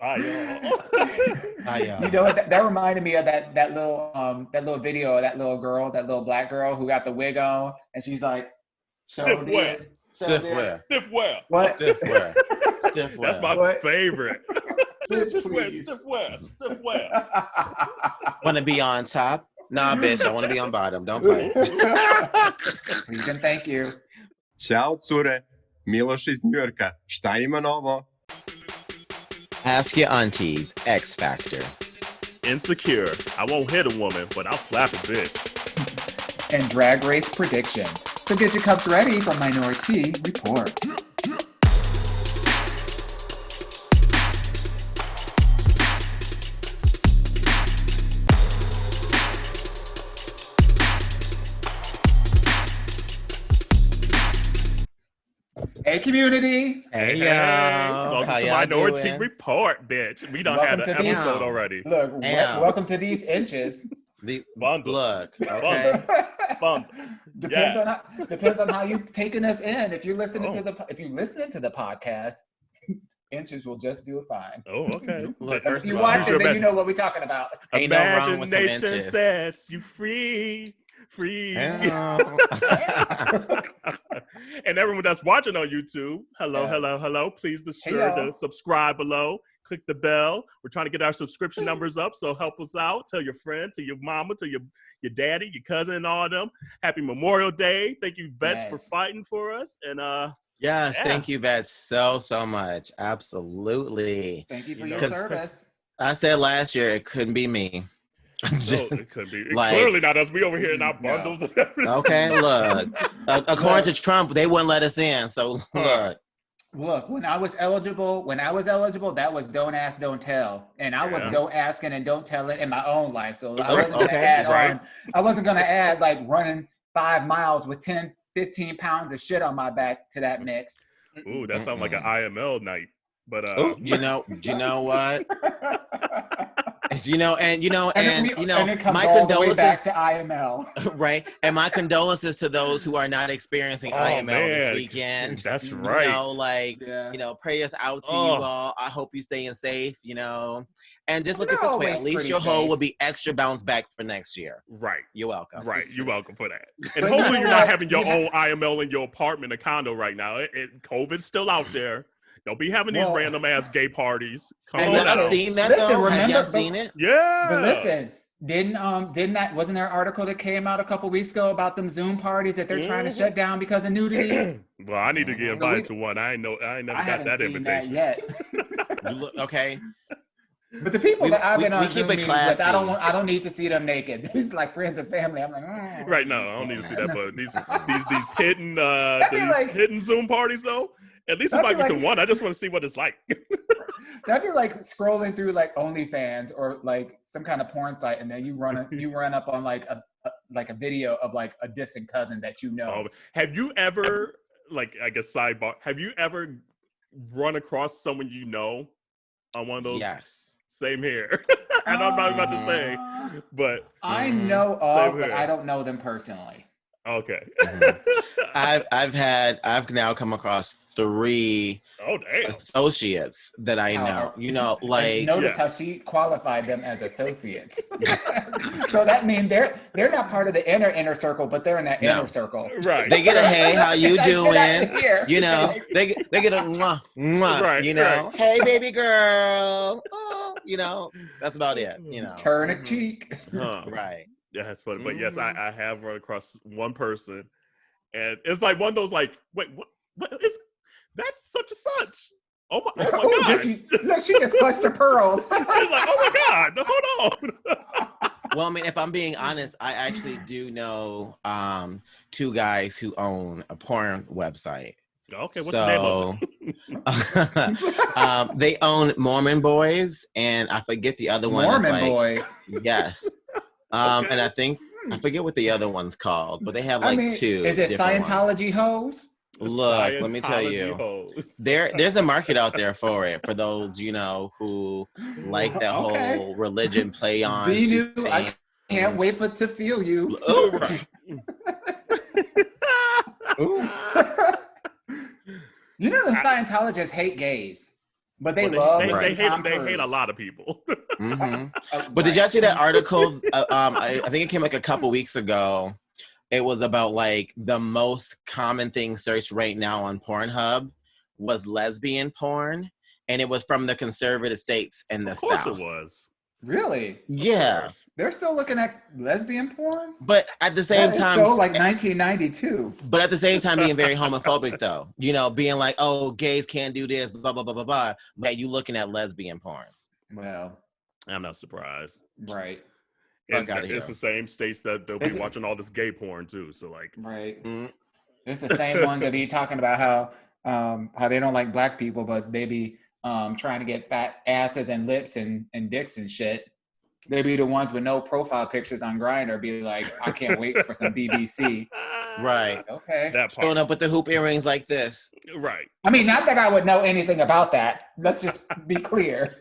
Bye, y'all. Bye, y'all. You know what? That reminded me of that little video of that little girl, that little black girl who got the wig on, and she's like, Stiff wear. Stiff wear. Stiff wear. What? Stiff wear. Stiff wear. That's my What? favorite. Bitch, Stiff wear. please. Stiff wear. Stiff wear. Want to be on top? Nah, bitch, I want to be on bottom. Don't play. Please and thank you. Ćao, cure. Miloš iz Njujorka. Šta ima novo? Ask your aunties. X Factor. Insecure. I won't hit a woman, but I'll slap a bitch. And Drag Race predictions. So get your cups ready for Minoritea Report. Hey, community. Hey, y'all. Welcome How to y'all Minoritea doing? Report, bitch. We done Welcome had to an these- episode already. Look, Damn. welcome to these inches. Bundles. Look, okay. Bundles. Depends on how you taking us in. If you're listening Oh. if you're listening to the podcast, inches will just do it fine. Oh, okay. Look, If first you of all, watch it, then you know what we're talking about. Ain't no wrong with some Imagination inches. sets you free. Hell. And everyone that's watching on YouTube, hello, Yes. hello. Please be Hey, sure y'all. to subscribe below. Click the bell. We're trying to get our subscription numbers up, so help us out. Tell your friend, tell your mama, tell your daddy, your cousin, and all them. Happy Memorial Day. Thank you, vets, for Yes. fighting for us. And Yes, Yeah. thank you, Beth, so much. Absolutely. Thank you for You your know, service. I said last year it couldn't be me. no, it could be. Like- Clearly not us. We over here in our No. bundles and everything. Okay, look. According to Trump, they wouldn't let us in. So look. Look, when I was eligible, that was don't ask, don't tell. And I was Yeah. don't asking and don't telling in my own life. So I Oh, wasn't gonna okay, add right. on. I wasn't gonna add like running 5 miles with 10, 15 pounds of shit on my back to that mix. Ooh, that sounds like an IML night. But Oh, you know what? And it comes my all the way back condolences, to IML. right? And my condolences to those who are not experiencing Oh, IML man. this weekend. That's You right. know, like, Yeah. prayers out to Oh. you all. I hope you staying safe, And just look at They're this way. always At least pretty your hoe safe. will be extra bounced back for next year. Right. You're welcome. Right. You're welcome for that. And But hopefully you know you're not what? having your You own IML in your apartment or condo right now. COVID's still out there. Don't be having these Well- random ass gay parties. Come Have on y'all now. seen that Listen, though? Have remember- y'all seen it? Yeah. But listen, wasn't there an article that came out a couple weeks ago about them Zoom parties that they're trying to Mhm. shut down because of nudity? Well, I need to get So invited to one. I ain't never I got haven't that seen invitation. that yet. You look, okay. But the people that I've been we on keep Zoom it meetings with, classy. I don't need to see them naked. It's like friends and family. I'm like, oh. Right now, I don't need to see that, but these hidden be like- hidden Zoom parties though. At least That'd invite be me to like- one. I just want to see what it's like. That'd be like scrolling through like OnlyFans or like some kind of porn site, and then you run up on like a video of like a distant cousin that you know. Have you ever, like, I guess sidebar, have you ever run across someone you know on one of those? Yes. Same here. And I'm not about to say, but I Mhm. know of, Same but here. I don't know them personally. okay. I've now come across 3 Oh damn. associates that I know. Like, notice Yeah. how she qualified them as associates. So that means they're not part of the inner circle, but they're in that No. inner circle. Right. they get a hey, how you Like, get out doing? of here. They get a mwah, mwah, Right, hey baby girl. Oh, that's about it. Turn a Mhm. cheek. Huh. Right. Yeah, that's funny. But yes, Mhm. I have run across one person, and it's like one of those like, wait, what is that's such and such? Oh my Oh, god! she just clutched her pearls. She's like, oh my god, hold on. Well, I mean, if I'm being honest, I actually do know 2 guys who own a porn website. Okay, what's the name of it? They own Mormon Boys, and I forget the other one. Mormon is like, boys. Yes. Okay. And I forget what the other one's called, but they have I like mean, 2. is it different ones. Scientology hoes? Look, let me tell Scientology you, hoes. there's a market out there for it, for those, who like that Okay. whole religion play on. Xenu, to I things. can't wait but to feel you. Oh, Right. ooh. You know the Scientologists hate gays. But they Well, love they hate Tom they hate a Cruise. lot of people. But did y'all see that article? I think it came like a couple weeks ago. It was about like the most common thing searched right now on Pornhub was lesbian porn, and it was from the conservative states in the Of course South. it was. Really? Yeah. They're still looking at lesbian porn? But at the same That is time, so like 1992. but at the same time being very homophobic though, you know, being like, oh, gays can't do this, blah, blah, blah, blah, blah. But you looking at lesbian porn. Well, I'm not surprised. right. And Fuck outta it's here. the same states that they'll be watching all this gay porn too. So like, Right. Mm. It's the same ones that be talking about how they don't like black people, but they be trying to get fat asses and lips and dicks and shit. They be the ones with no profile pictures on Grindr, be like, I can't wait for some BBC. Right. Okay. that part. Showing up with the hoop earrings like this. Right. I mean, not that I would know anything about that. Let's just be clear.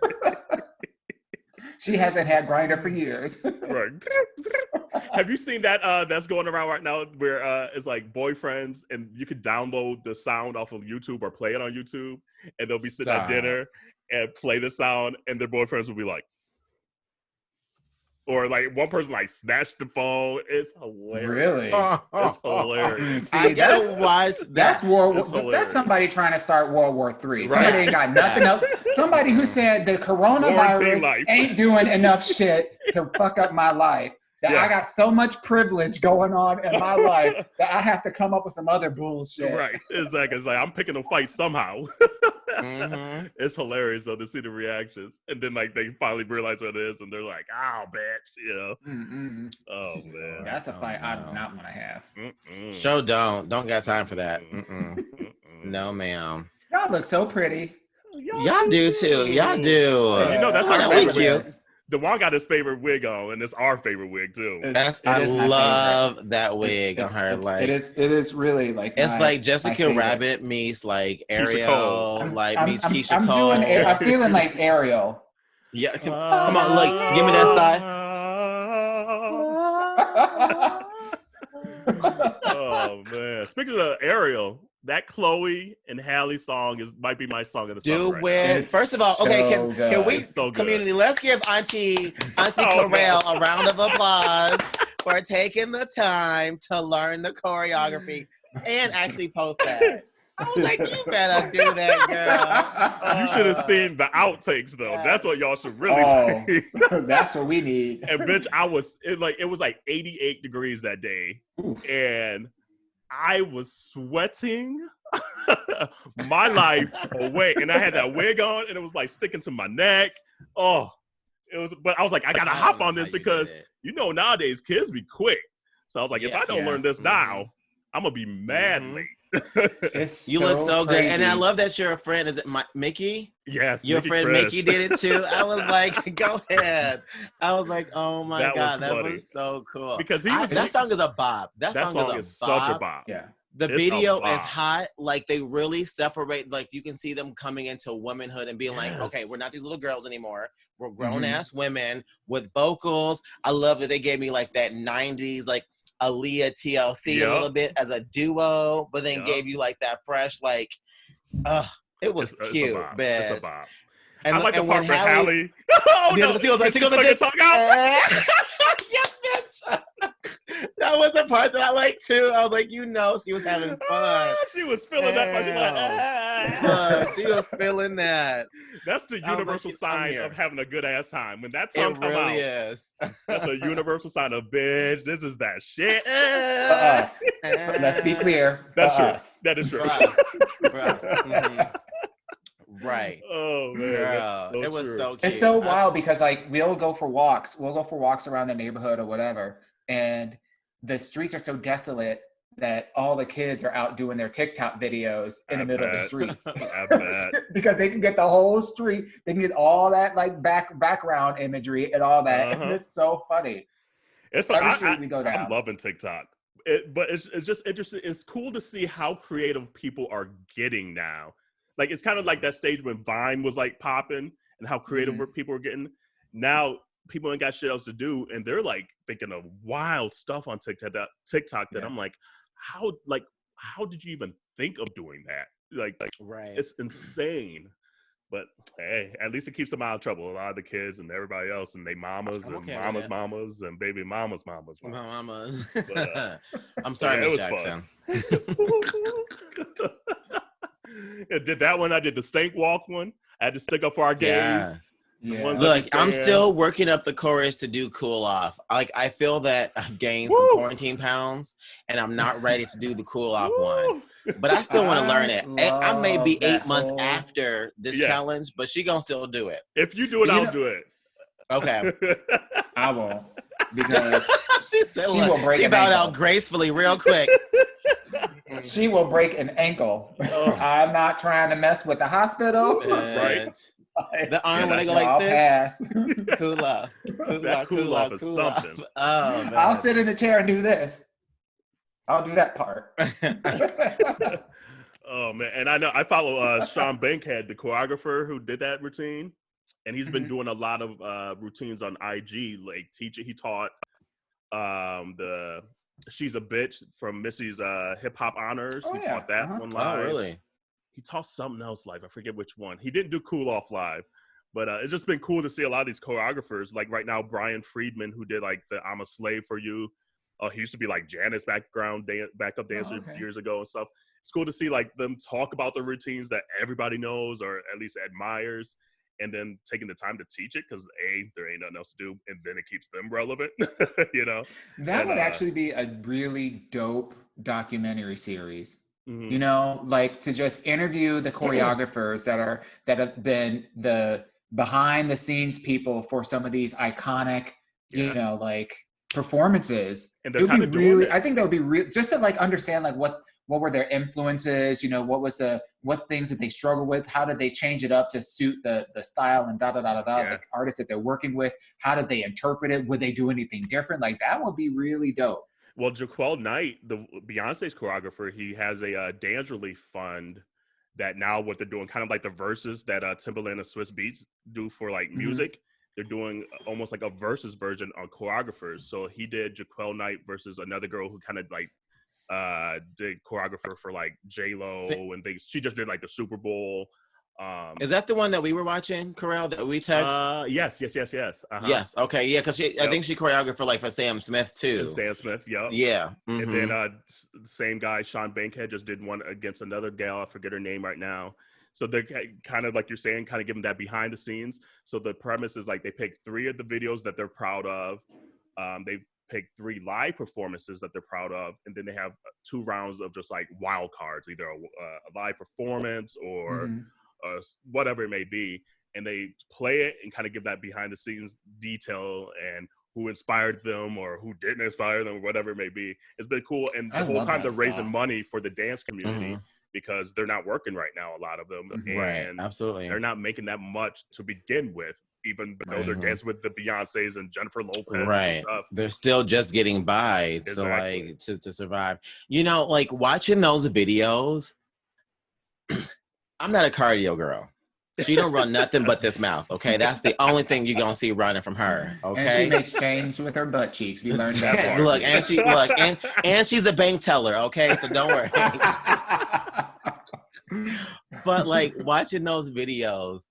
She hasn't had Grindr for years. Right. Have you seen that that's going around right now where it's like boyfriends and you could download the sound off of YouTube or play it on YouTube and they'll be sitting at dinner and play the sound and their boyfriends will be like, or like one person like snatched the phone. It's hilarious. Really? It's hilarious. See, I gotta watch That's It's that's hilarious. somebody trying to start World War III. Right. Somebody ain't got nothing else. Somebody who said the Quarantine coronavirus life. ain't doing enough shit to fuck up my life. That Yeah. I got so much privilege going on in my life that I have to come up with some other bullshit. Right. Exactly. It's like I'm picking a fight somehow. Mhm. It's hilarious though to see the reactions. And then like they finally realize what it is and they're like, oh bitch, you know. Mm-mm. Oh man. That's a fight I do no. not want to have. Mm-mm. Show don't got time for that. Mm-mm. Mm-mm. No, ma'am. Y'all look so pretty. Y'all do too. Y'all do. You know, that's Oh, our that we favorite cute. wig. Dawon got his favorite wig on, and it's our favorite wig too. It's- I it is my love that wig It's- on her. it's- Like it is really like it's my- like my Jessica favorite. Rabbit meets like Cole. Ariel, like meets Keisha I'm Cole. I'm feeling like Ariel. Yeah, come on, look, give me that side. Oh man! Speaking of Ariel, that Chloe and Halle song might be my song of the summer. Do right with It's first of all, okay, so can good. we It's so good. community? Let's give Auntie Oh, Kerel no. a round of applause for taking the time to learn the choreography and actually post that. I was like, you better do that, girl. You should have seen the outtakes though. That's what y'all should really Oh. see. That's what we need. And bitch, it was like 88 degrees that day, and I was sweating my life away, and I had that wig on, and it was like sticking to my neck. Oh, it was. But I was like, I gotta hop on this because you know nowadays kids be quick. So I was like, if I don't learn this now, I'm gonna be mad late. It's You look so good, and I crazy. love that you're a friend. Is it Mickey? Yes, Your Mickey friend Fresh. Mickey did it too. I was like, go ahead. I was like, oh my That was god, that funny. was so cool. Because he was that song is a bop. That song is such a bop. Yeah. The It's a video is bop. hot. Like they really separate. Like you can see them coming into womanhood and being like, Yes. okay, we're not these little girls anymore. We're grown ass women with vocals. I love that they gave me like that '90s like Aaliyah TLC a Yup. little bit as a duo, but then Yup. gave you like that fresh like, it was It's cute, a bop. bitch. It's a bop. And, I like the and part when where Halle, Halle. Oh Yeah, no! she goes like, She suck her tongue out. yes, bitch. That was the part that I liked too. I was like, you know, she was having fun. She was feeling that part. She was like, She was feeling that. That's the I was like, universal I'm sign here. of having a good ass time. When that tongue It come out, really is. that's a universal sign of bitch. This is that shit. For us. Let's be clear. That's for true. us. That is true. For us. For us. Mhm. Right. Oh man, Girl, that's so it was true. so cute. It's so wild because like we'll go for walks. We'll go for walks around the neighborhood or whatever. And the streets are so desolate that all the kids are out doing their TikTok videos in the middle of the streets. I bet. Because they can get the whole street, they can get all that like background imagery and all that. Uh-huh. And it's so funny. It's fun. Every street we go down. I'm loving TikTok. But it's just interesting. It's cool to see how creative people are getting now. Like it's kind of like that stage when Vine was like popping and how creative people were getting. Now people ain't got shit else to do, and they're like thinking of wild stuff on TikTok that I'm like, how did you even think of doing that? Like right. it's insane. But hey, at least it keeps them out of trouble. A lot of the kids and everybody else, and they mamas and mamas and baby mamas. But, I'm sorry, yeah, Miss Jackson. I did that one. I did the stank walk one. I had to stick up for our gays. Yeah. Look, I'm still working up the courage to do cool off. Like, I feel that I've gained some quarantine pounds, and I'm not ready to do the cool off one. But I still want to learn it. I may be 8 months after this challenge, but she gonna still do it. If you do it, I'll do it. Okay. I won't, because she will break. She bowed out gracefully, real quick. She will break an ankle. I'm not trying to mess with the hospital. Right. The arm when they go like this. Pass. Cool off. Cool off is something. Oh, man. I'll sit in the chair and do this. I'll do that part. Oh man, and I know I follow Sean Bankhead, the choreographer who did that routine, and he's been doing a lot of routines on IG, like teaching. He taught the "She's a Bitch" from Missy's Hip Hop Honors. He taught that one live. Oh, really? He taught something else live. I forget which one. He didn't do Cool Off live, but it's just been cool to see a lot of these choreographers. Like right now, Brian Friedman, who did like the "I'm a Slave for You." He used to be like Janet's backup dancer years ago and stuff. It's cool to see like them talk about the routines that everybody knows or at least admires, and then taking the time to teach it because there ain't nothing else to do, and then it keeps them relevant. You know, that would actually be a really dope documentary series. Mm-hmm. You know, like to just interview the choreographers that have been the behind the scenes people for some of these iconic, you know, like performances. And they're kind of doing it. I think that would be real, just to like understand like what were their influences, you know, what things that they struggle with, how did they change it up to suit the style and the artists that they're working with, how did they interpret it, would they do anything different? Like that would be really dope. Well, Jaquel Knight, the Beyonce's choreographer, he has a dance relief fund that now what they're doing, kind of like the verses that Timbaland and Swiss Beats do for like music. They're doing almost like a versus version on choreographers. So he did Jaquel Knight versus another girl who kind of like did choreographer for like J-Lo and things. She just did like the Super Bowl. Is that the one that we were watching, Kerel, that we text? Yes. Yes. Okay. Yeah, because I think she choreographed for like for Sam Smith too. And Sam Smith, yep. Yeah. And then same guy, Sean Bankhead, just did one against another gal. I forget her name right now. So they're kind of like you're saying, kind of giving that behind the scenes. So the premise is like they pick 3 of the videos that they're proud of. They pick 3 live performances that they're proud of, and then they have 2 rounds of just like wild cards, either a live performance or whatever it may be, and they play it and kind of give that behind the scenes detail and who inspired them or who didn't inspire them or whatever it may be. It's been cool, and the whole time they're raising money for the dance community because they're not working right now, a lot of them, and absolutely they're not making that much to begin with, even though they're dancing with the Beyoncés and Jennifer Lopez and stuff. They're still just getting by to survive. You know, like watching those videos, I'm not a cardio girl. She don't run nothing but this mouth, okay? That's the only thing you're gonna see running from her, okay? And she makes change with her butt cheeks. We learned that part. Look, and she's a bank teller, okay? So don't worry. But like watching those videos,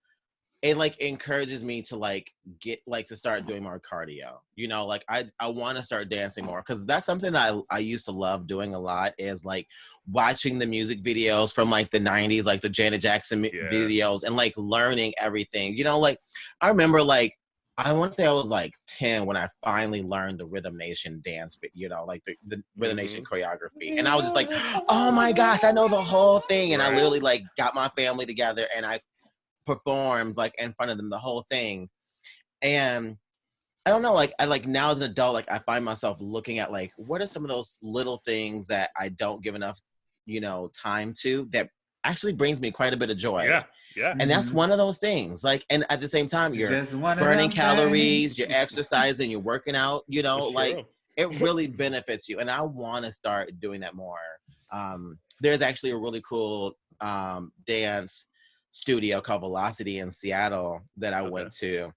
it like encourages me to like get like to start doing more cardio. You know, like I want to start dancing more because that's something that I used to love doing a lot, is like watching the music videos from like the 90s, like the Janet Jackson videos, and like learning everything. You know, like I remember like I want to say I was like 10 when I finally learned the Rhythm Nation dance, you know, like the Rhythm Nation choreography. And I was just like, oh my gosh, I know the whole thing. And I literally like got my family together and I performed like in front of them the whole thing. And I don't know, like I like now as an adult, like I find myself looking at like what are some of those little things that I don't give enough, you know, time to that actually brings me quite a bit of joy. Yeah. And that's one of those things. Like, and at the same time, you're burning calories, you're exercising, you're working out, you know, like it really benefits you. And I want to start doing that more. There's actually a really cool dance studio called Velocity in Seattle that I went to.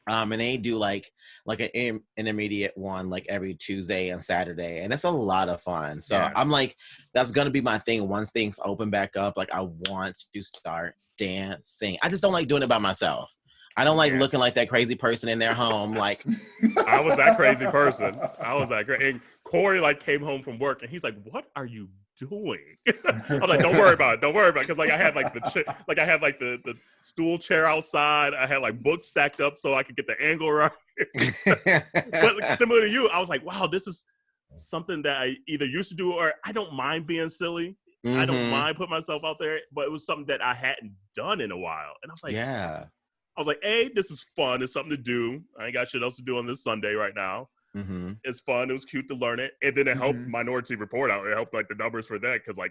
And they do like an intermediate one like every Tuesday and Saturday, and it's a lot of fun. So Yeah. I'm like, that's gonna be my thing once things open back up. Like I want to start dancing. I just don't like doing it by myself. I don't like looking like that crazy person in their home. Like I was that crazy person. And Corey like came home from work and he's like, "What are you doing?" I'm like, "Don't worry about it. Don't worry about it." Because like I had like the stool chair outside. I had like books stacked up so I could get the angle right. But like, similar to you, I was like, "Wow, this is something that I either used to do or I don't mind being silly. mm-hmm. I don't mind putting myself out there, but it was something that I hadn't done in a while." And I was like, yeah. I was like, "Hey, this is fun. It's something to do. I ain't got shit else to do on this Sunday right now." Mm-hmm. It's fun. It was cute to learn it. And then it helped Minority Report out. It helped like the numbers for that because like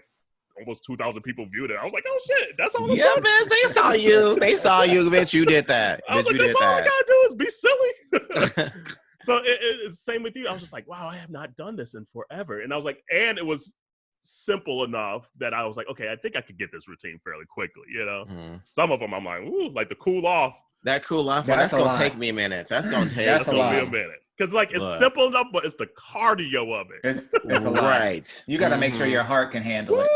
almost 2,000 people viewed it. I was like, "Oh shit, that's all." Yeah, bitch, they saw you. They saw you, bitch. You did that. I was Bitch, like, you "That's did all I that." gotta do is be silly." So it's the same with you. I was just like, "Wow, I have not done this in forever." And I was like, and it was simple enough that I was like, "Okay, I think I could get this routine fairly quickly." You know, Some of them I'm like, "Ooh," like the cool off. That cool off. That's gonna take me a minute. That's gonna take. That's Gonna be a minute. Because like it's simple enough, but it's the cardio of it. It's a lot. Right. You got to make sure your heart can handle it.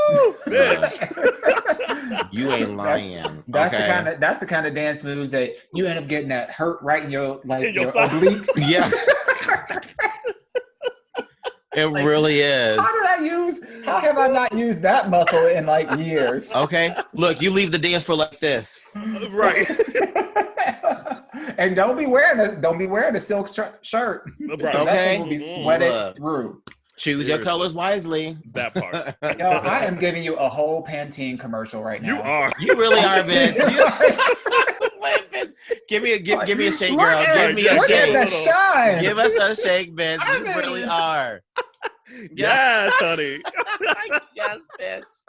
Bitch. You ain't lying. That's the kind of dance moves that you end up getting that hurt right in your your side. obliques. Yeah. It really is. How have I not used that muscle in like years? Okay. Look, you leave the dance floor like this. Right. And don't be wearing a silk shirt. Right. That Okay. thing will be sweated through. Choose your colors wisely. That part. Yo, I am giving you a whole Pantene commercial right now. You are. You really are, Vince. Give me a shake, girl. Give me a Look shake. at the shine. Give us a shake, Vince. You really are. Yes, honey. Yes, bitch.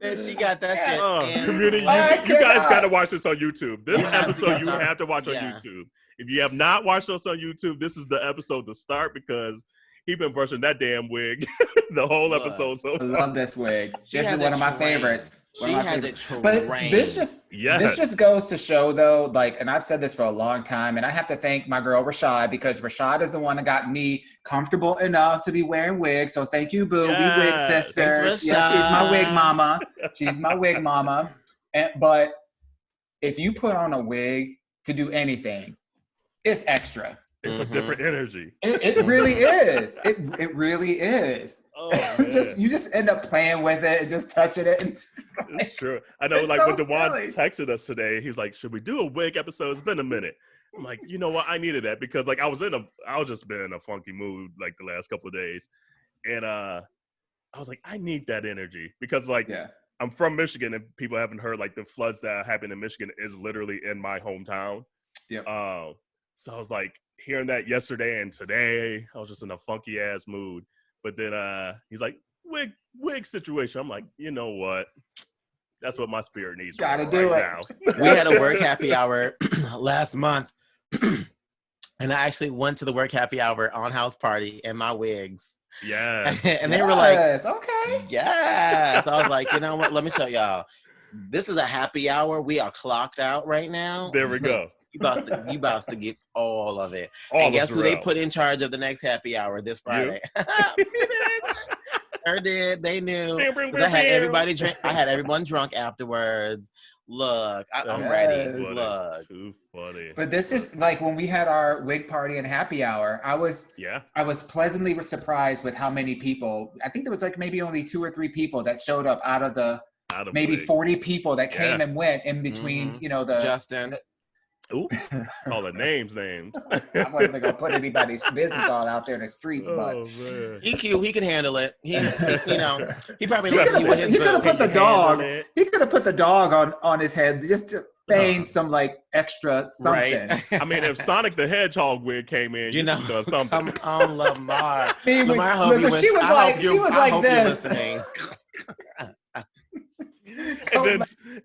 Bitch, she got that shit. Community, you guys got to watch this on YouTube. This episode you have to watch on YouTube. If you have not watched us on YouTube, this is the episode to start because he been brushing that damn wig the whole episode. So I love this wig. This is one of my favorites. She has it trained. But this just goes to show though, like, and I've said this for a long time, and I have to thank my girl Rashad because Rashad is the one that got me comfortable enough to be wearing wigs. So thank you, boo. Yes. We wig sisters. Yes, she's my wig mama. She's my wig mama. But if you put on a wig to do anything, it's extra. It's a different energy. It really is. It really is. Oh, you just end up playing with it and just touching it. And it's true. I know, like when Dawon texted us today, he was like, "Should we do a wig episode? It's been a minute." I'm like, you know what? I needed that because like I was just been in a funky mood like the last couple of days, and I was like, I need that energy because like I'm from Michigan and people haven't heard like the floods that happened in Michigan is literally in my hometown. Yeah. So I was like hearing that yesterday and today, I was just in a funky ass mood. But then he's like, wig situation. I'm like, you know what? That's what my spirit needs. Gotta do it now. We had a work happy hour last month. And I actually went to the work happy hour on house party in my wigs. Yeah. And they were like, okay. Yes. I was like, you know what? Let me tell y'all. This is a happy hour. We are clocked out right now. There we go. You about to get all of it. And guess who they put in charge of the next happy hour this Friday? Sure did. They knew. I had everybody drink. I had everyone drunk afterwards. Look, I'm ready. Look. Too funny. But this is like when we had our wig party and happy hour. I was pleasantly surprised with how many people. I think there was like maybe only 2 or 3 people that showed up out of maybe wigs. 40 people that came and went in between. You know, the Justin. Ooh, all the names. I wasn't gonna put anybody's business all out there in the streets, but he cute. He can handle it. He probably lets you with his. He could have put the dog. He could have put the dog on his head just to feign some like extra something. Right. I mean, if Sonic the Hedgehog wig came in, you know something. Come on, Lamar. Lamar, I hope she was like this. And then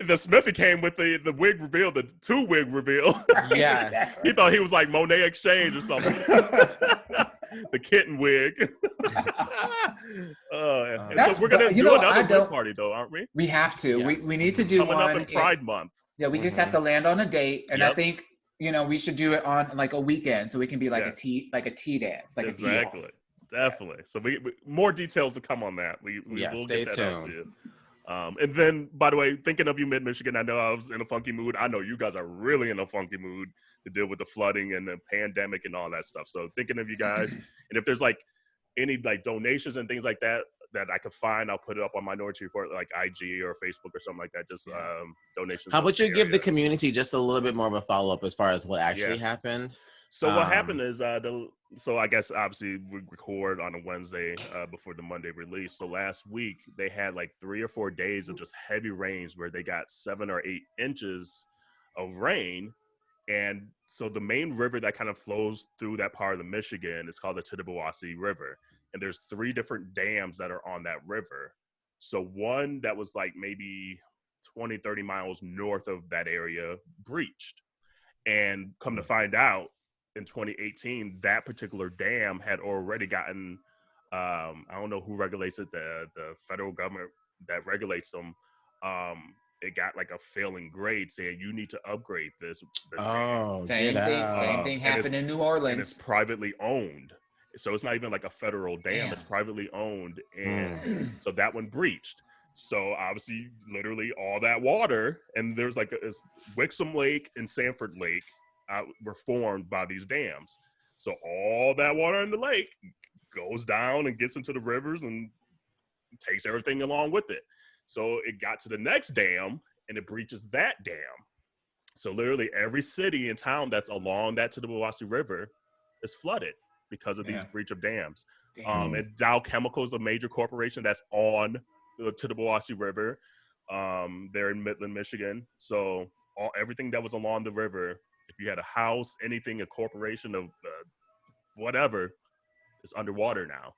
the Smithy came with the wig reveal, the 2 wig reveal. Yes. He thought he was like Monet Exchange or something. The kitten wig. So we're going to do another wig party though, aren't we? We have to. Yes. We need to do Coming up in Pride Month. Yeah, we just have to land on a date. And I think we should do it on like a weekend, so we can be like a tea dance, like exactly. a tea. Definitely. So we more details to come on that. We'll stay get that tuned. out to you. And then, by the way, thinking of you, Mid-Michigan, I know I was in a funky mood. I know you guys are really in a funky mood to deal with the flooding and the pandemic and all that stuff. So thinking of you guys, and if there's like any like donations and things like that I could find, I'll put it up on Minority Report, like IG or Facebook or something like that. Just donations. How about you give the community just a little bit more of a follow-up as far as what actually happened? So what happened is so I guess obviously we record on a Wednesday before the Monday release. So last week they had like 3 or 4 days of just heavy rains where they got 7 or 8 inches of rain. And so the main river that kind of flows through that part of the Michigan is called the Tittabawassee River. And there's 3 different dams that are on that river. So one that was like maybe 20, 30 miles north of that area breached. And come to find out, in 2018, that particular dam had already gotten, I don't know who regulates it, the federal government that regulates them. It got like a failing grade saying you need to upgrade this dam. Same thing happened in New Orleans. And it's privately owned. So it's not even like a federal dam. It's privately owned. And so that one breached. So obviously, literally all that water, and there's like this Wixom Lake and Sanford Lake were formed by these dams. So all that water in the lake goes down and gets into the rivers and takes everything along with it. So it got to the next dam and it breaches that dam. So literally every city and town that's along that Tittabawassee River is flooded because of these breach of dams. And Dow Chemical is a major corporation that's on the Tittabawassee River. They're in Midland, Michigan. So everything that was along the river, if you had a house, anything, a corporation of whatever, is underwater now.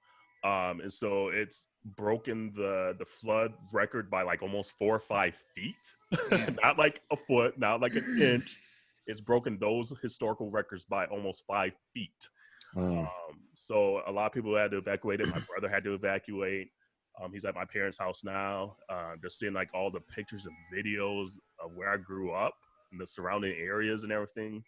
And so it's broken the flood record by like almost 4 or 5 feet. Not like a foot, not like an inch. It's broken those historical records by almost 5 feet. So a lot of people had to evacuate it. My brother had to evacuate. He's at my parents' house now. Just seeing like all the pictures and videos of where I grew up and the surrounding areas and everything.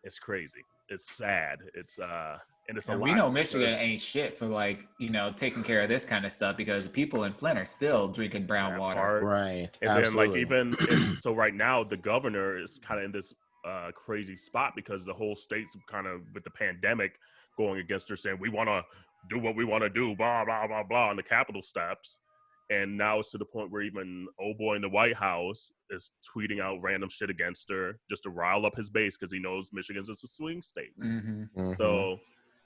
It's crazy. It's sad. It's and it's a lot. We know Michigan ain't shit for like, taking care of this kind of stuff because people in Flint are still drinking brown water. Right. And Absolutely. then like so right now the governor is kind of in this crazy spot because the whole state's kind of with the pandemic going against her, saying we want to do what we want to do, blah, blah, blah, blah, on the Capitol steps. And now it's to the point where even old boy in the White House is tweeting out random shit against her just to rile up his base because he knows Michigan's is a swing state. So,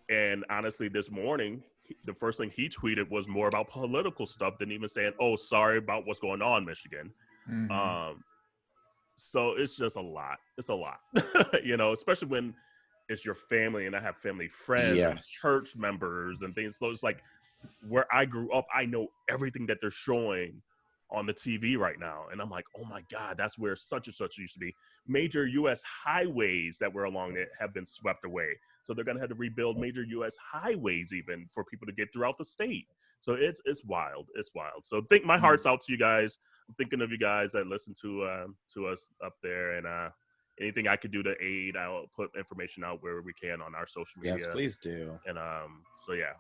and honestly, this morning, the first thing he tweeted was more about political stuff than even saying, oh, sorry about what's going on, Michigan. So it's just a lot. It's a lot, especially when it's your family and I have family friends and church members and things. So it's like where I grew up, I know everything that they're showing on the TV right now. And I'm like, oh my God, that's where such and such used to be. Major U.S. highways that were along it have been swept away. So they're going to have to rebuild major U.S. highways even for people to get throughout the state. So it's wild. It's wild. So my heart's out to you guys. I'm thinking of you guys that listen to us up there, and anything I could do to aid, I'll put information out where we can on our social media. Yes, please do. And so yeah.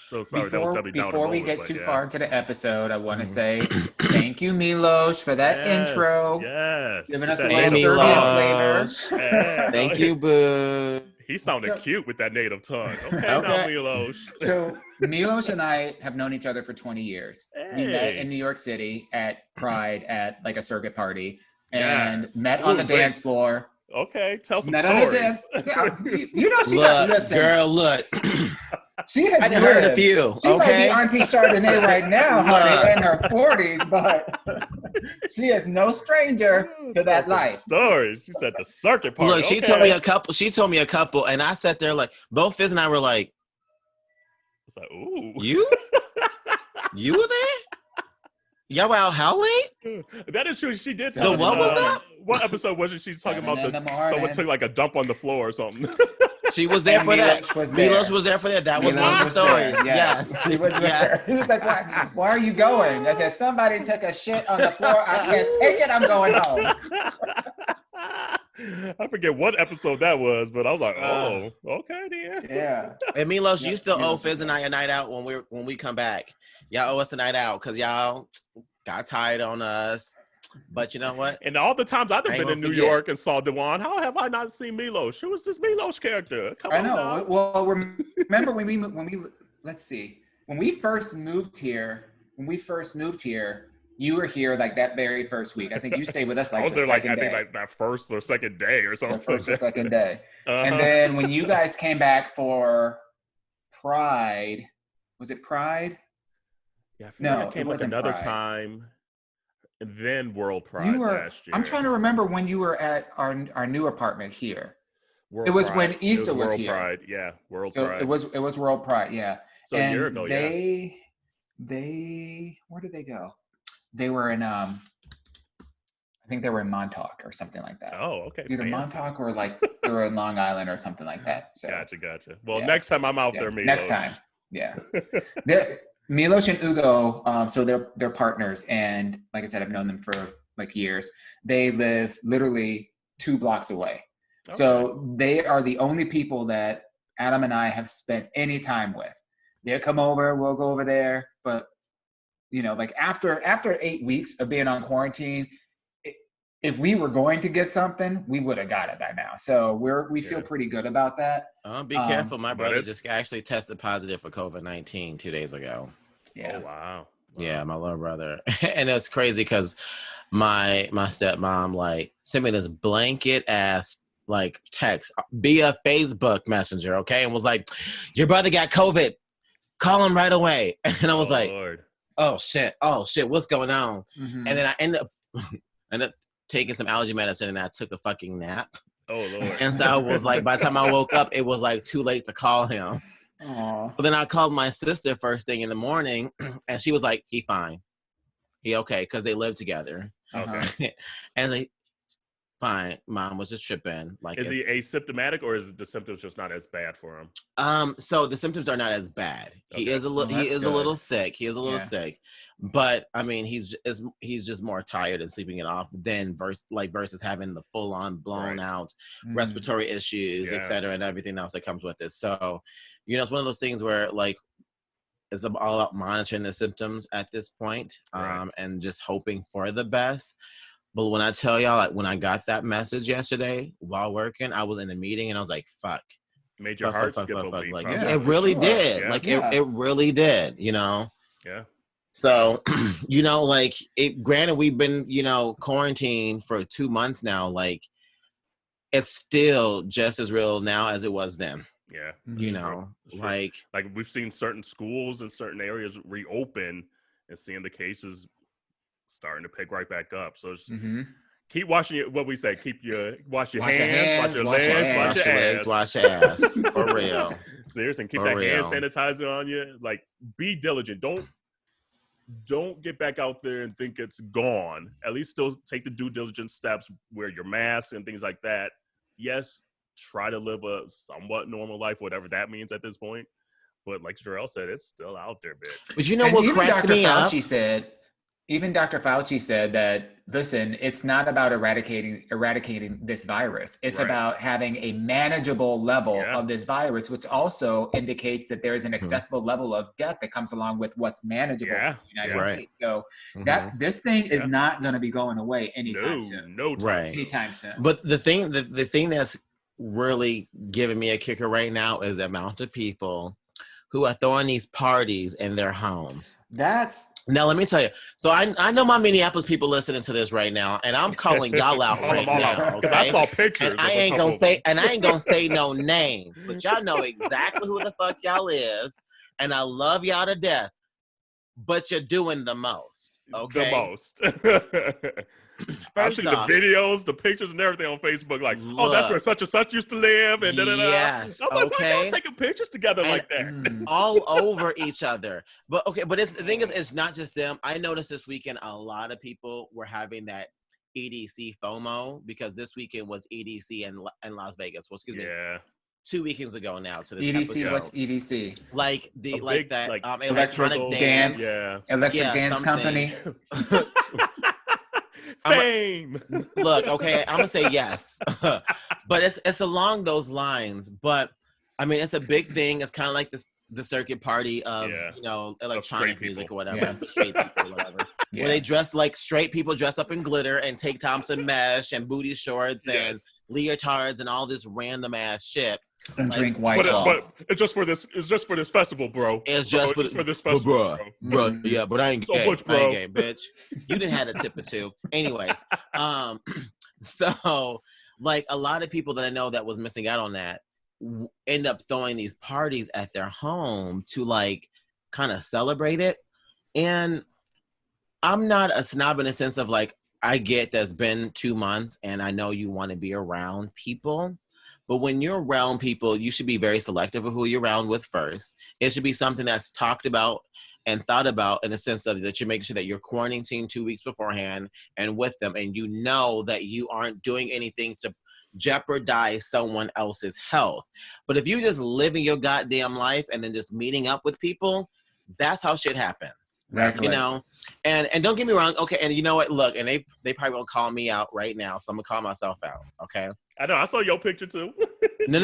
So sorry, before we get too far into the episode, I want to say thank you, Milos, for that intro. Yes, giving us a little Serbian flavor. Thank you, boo. He sounded cute with that native tongue. Okay. Now, Milos. So Milos and I have known each other for 20 years. We met in New York City at Pride at like a circuit party, and met on the dance floor. Okay, tell some met stories. On the dance. Yeah, she got listen. Girl, look. She has heard a few. She might be Auntie Chardonnay right now, honey, in her 40s, but she is no stranger to that life. Stories. She said the circuit party. Look, she told me a couple. She told me a couple, and I sat there like both Fizz and I were like, "It's like, ooh, you were there? Y'all were out how late? That is true. She did. So what was that? What episode was it? She's talking about someone took like a dump on the floor or something. She was there for that. Milos was there for that. That was one of the stories. Yes. He was there. He was like, why are you going? I said, somebody took a shit on the floor. I can't take it. I'm going home. I forget what episode that was, but I was like, oh, okay then. Yeah. And Milos, you still owe Milos Fizz and I a night out when we come back. Y'all owe us a night out because y'all got tired on us. But you know what? And all the times I've been in New forget. York and saw Dawon, how have I not seen Milos? Who was this Milos character? Come I on know. now. Well, remember when we let's see, when we first moved here, you were here like that very first week. I think you stayed with us like I was the there like second I think day. like that first or second day or something. The first or second day. Uh-huh. And then when you guys came back for Pride, was it Pride? Yeah, I feel like I No, came it like wasn't another Pride. time, and then World Pride last year. I'm trying to remember when you were at our new apartment here. World It was Pride. when Issa was World here. Pride. Yeah, World So Pride. it was World Pride, yeah. So a year ago, yeah. They where did they go? They were in I think they were in Montauk or something like that. Oh, okay. Either fancy. Montauk or like they were in Long Island or something like that. So Gotcha. Well, yeah. next time I'm out there, Milos. next time. Yeah. Milos and Ugo, so they're partners, and like I said, I've known them for like years. They live literally 2 blocks away. Okay. So they are the only people that Adam and I have spent any time with. They'll come over, we'll go over there, but you know, like after 8 weeks of being on quarantine, if we were going to get something, we would have got it by now. So we feel pretty good about that. Be careful. My brother it's- just actually tested positive for COVID-19 2 days ago. Yeah. Oh, wow. Yeah, my little brother. And it's crazy because my stepmom like sent me this blanket ass like text via Facebook Messenger, okay? And was like, your brother got COVID. Call him right away. And I was like, Lord. oh shit, what's going on? Mhm. And then I ended up taking some allergy medicine and I took a fucking nap. Oh, Lord. And so I was like, by the time I woke up, it was like too late to call him. Aw. So then I called my sister first thing in the morning and she was like, he fine. He okay, because they live together. Okay. And they fine. Mom was just tripping. Like, Is he asymptomatic or is the symptoms just not as bad for him? So the symptoms are not as bad. He Okay. is a little. Well, he that's is a little good. sick. He is a little Yeah. sick, but I mean, he's just more tired and sleeping it off than versus having the full on blown Right. out Mm. respiratory issues, Yeah. et cetera, and everything else that comes with it. So, you know, it's one of those things where like it's all about monitoring the symptoms at this point, Right. and just hoping for the best. But when I tell y'all, like when I got that message yesterday while working, I was in a meeting and I was like, fuck. Made your heart skip a beat. Like, probably. Yeah, it for really sure. did. Yeah. Like Yeah. it really did, you know? Yeah. So, you know, like granted, we've been, you know, quarantined for 2 months now. Like it's still just as real now as it was then, Yeah. you That's true. know, That's true. like we've seen certain schools in certain areas reopen and seeing the cases starting to pick right back up. So just Mhm. keep washing your, what we say, wash your Wash your hands, wash hands, your wash your legs, ass. wash wash your your legs, ass. wash your ass, for real. Seriously, and keep For that hand real. sanitizer on you. Like, be diligent. Don't get back out there and think it's gone. At least still take the due diligence steps, wear your mask and things like that. Yes, try to live a somewhat normal life, whatever that means at this point. But like Jerrell said, it's still out there, bitch. But you know And what even cracks Dr. me up? Fauci said, even Dr. Fauci said that, listen, it's not about eradicating this virus. It's Right. about having a manageable level Yeah. of this virus, which also indicates that there is an acceptable level of death that comes along with what's manageable Yeah. in the United Yeah. Right. States. So Mhm. that this thing is Yeah. not going to be going away anytime No, soon. no time Right. soon. Anytime soon. But the thing that's really giving me a kicker right now is the amount of people who are throwing these parties in their homes. That's Now, let me tell you. So I know my Minneapolis people listening to this right now, and I'm calling y'all out Call right them all now. out. Because I Okay? saw pictures. And I of a ain't couple gonna say no names, but y'all know exactly who the fuck y'all is, and I love y'all to death. But you're doing the most. Okay. The most. I've First seen off, the videos, the pictures, and everything on Facebook. Like, oh, that's where look. such and such used to live, and da da da. Yes, I'm like, why okay. y'all taking pictures together And- like that? Mm. all over each other. But okay, but the thing is, it's not just them. I noticed this weekend a lot of people were having that EDC FOMO because this weekend was EDC in Las Vegas. Well, excuse me, Yeah. 2 weekends ago now to this EDC. episode. What's EDC? Like the A like big, that like, electronic electrical dance. dance. Yeah. Electric Yeah, Dance something. Company. Fame. Look, okay, I'm gonna say yes, but it's along those lines. But I mean, it's a big thing. It's kind of like the circuit party of electronic music or whatever, for straight people or whatever. Where they dress like straight people, dress up in glitter and take Thompson mesh and booty shorts and leotards and all this random ass shit. And drink White Claw. But it's just for this. It's just for this festival, bro. It's just for this festival, bro. Yeah, but I ain't so gay. Much, bro. I ain't gay, bitch. You didn't have a tip or two. Anyways, so like a lot of people that I know that was missing out on that end up throwing these parties at their home to like kind of celebrate it. And I'm not a snob in the sense of like, I get that's been 2 months and I know you want to be around people. But when you're around people, you should be very selective of who you're around with first. It should be something that's talked about and thought about in the sense of that you're making sure that you're quarantined 2 weeks beforehand and with them. And you know that you aren't doing anything to jeopardize someone else's health. But if you just living your goddamn life and then just meeting up with people, that's how shit happens. Reckless. You know? And don't get me wrong. Okay. And you know what? Look, and they probably won't call me out right now. So I'm gonna call myself out. Okay. I know. I saw your picture too. No.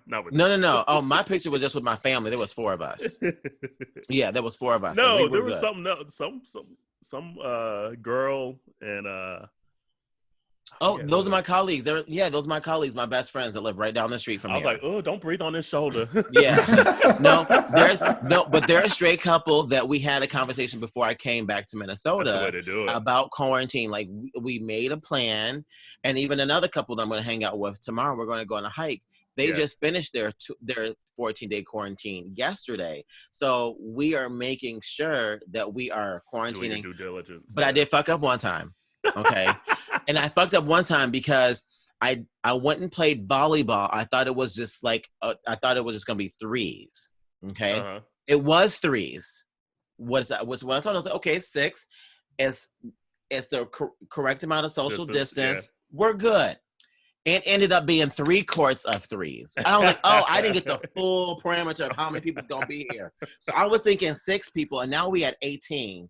Not with them. No. Oh, my picture was just with my family. There was 4 of us. Yeah, there was 4 of us. No, there was something else. Some girl and Oh, those are my colleagues. Those are my colleagues, my best friends that live right down the street from me. I was like, oh, don't breathe on his shoulder. Yeah. But they're a straight couple that we had a conversation before I came back to Minnesota. That's the way to do it. About quarantine. Like we made a plan, and even another couple that I'm going to hang out with tomorrow, we're going to go on a hike. They just finished their 14-day quarantine yesterday. So we are making sure that we are quarantining. Due diligence. But I did fuck up one time. Okay. And I fucked up one time because I went and played volleyball. I thought it was just like, I thought it was just going to be 3s. Okay. Uh-huh. It was 3s. What I thought, I was like, okay, it's 6. It's the correct amount of social distance. Yeah. We're good. And ended up being 3 courts of 3s. And I was like, oh, I didn't get the full parameter of how many people's going to be here. So I was thinking 6 people, and now we had 18.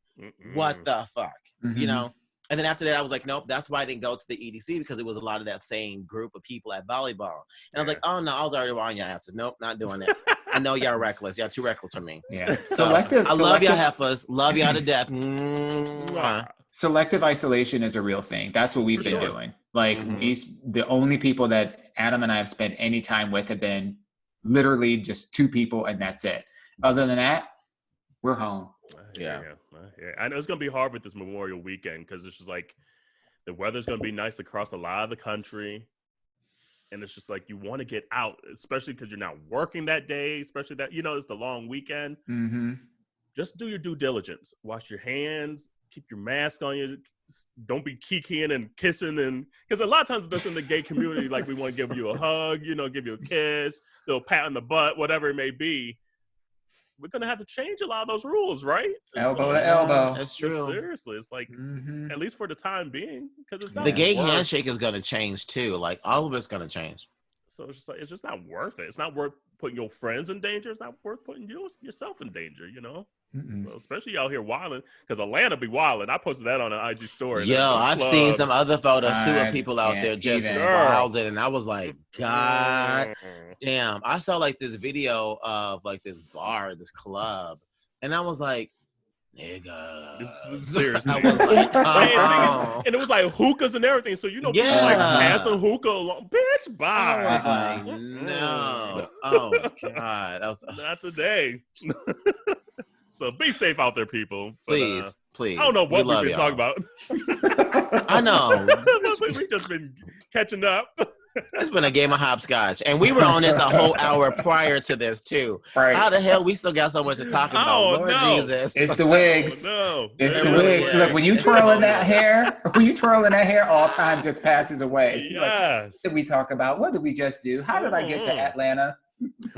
What the fuck? Mm-hmm. You know? And then after that, I was like, nope, that's why I didn't go to the EDC, because it was a lot of that same group of people at volleyball. And I was like, oh, no, I was already on your asses. Nope, not doing that. I know y'all reckless. Y'all too reckless for me. Yeah. So, I love y'all heifers. Love y'all to death. Selective isolation is a real thing. That's what we've been doing. Like, the only people that Adam and I have spent any time with have been literally just 2 people, and that's it. Other than that, we're home. Yeah. I know it's going to be hard with this Memorial weekend because it's just like the weather's going to be nice across a lot of the country. And it's just like you want to get out, especially because you're not working that day, especially that, it's the long weekend. Mm-hmm. Just do your due diligence. Wash your hands. Keep your mask on you. Don't be kikiing and kissing. And because a lot of times that's in the gay community, like we want to give you a hug, give you a kiss, a little pat on the butt, whatever it may be. We're going to have to change a lot of those rules, right? Elbow to elbow. That's true. Seriously. It's like, at least for the time being, because it's not the gay handshake is going to change too. Like all of it's going to change. So it's just like, it's just not worth it. It's not worth putting your friends in danger. It's not worth putting yourself in danger, So especially out here wilding, because Atlanta be wilding. I posted that on an IG story. Yo, I've seen some other photos too of people out there just wilding, and I was like, God damn. I saw like this video of like this bar, this club, and I was like, nigga. Seriously. I was like, and it was like hookahs and everything. So people like passing hookah along. Bitch, bye. I was like, no. Oh God. That was not today. So be safe out there, people. But, please. I don't know what we've been talking about. I know. We've just been catching up. It's been a game of hopscotch. And we were on this a whole hour prior to this, too. Right. How the hell we still got so much to talk about? Lord Jesus. It's the wigs. No. It's the wigs. Look, when you twirling that hair, all time just passes away. Yes. What did we talk about? What did we just do? How did I get to Atlanta?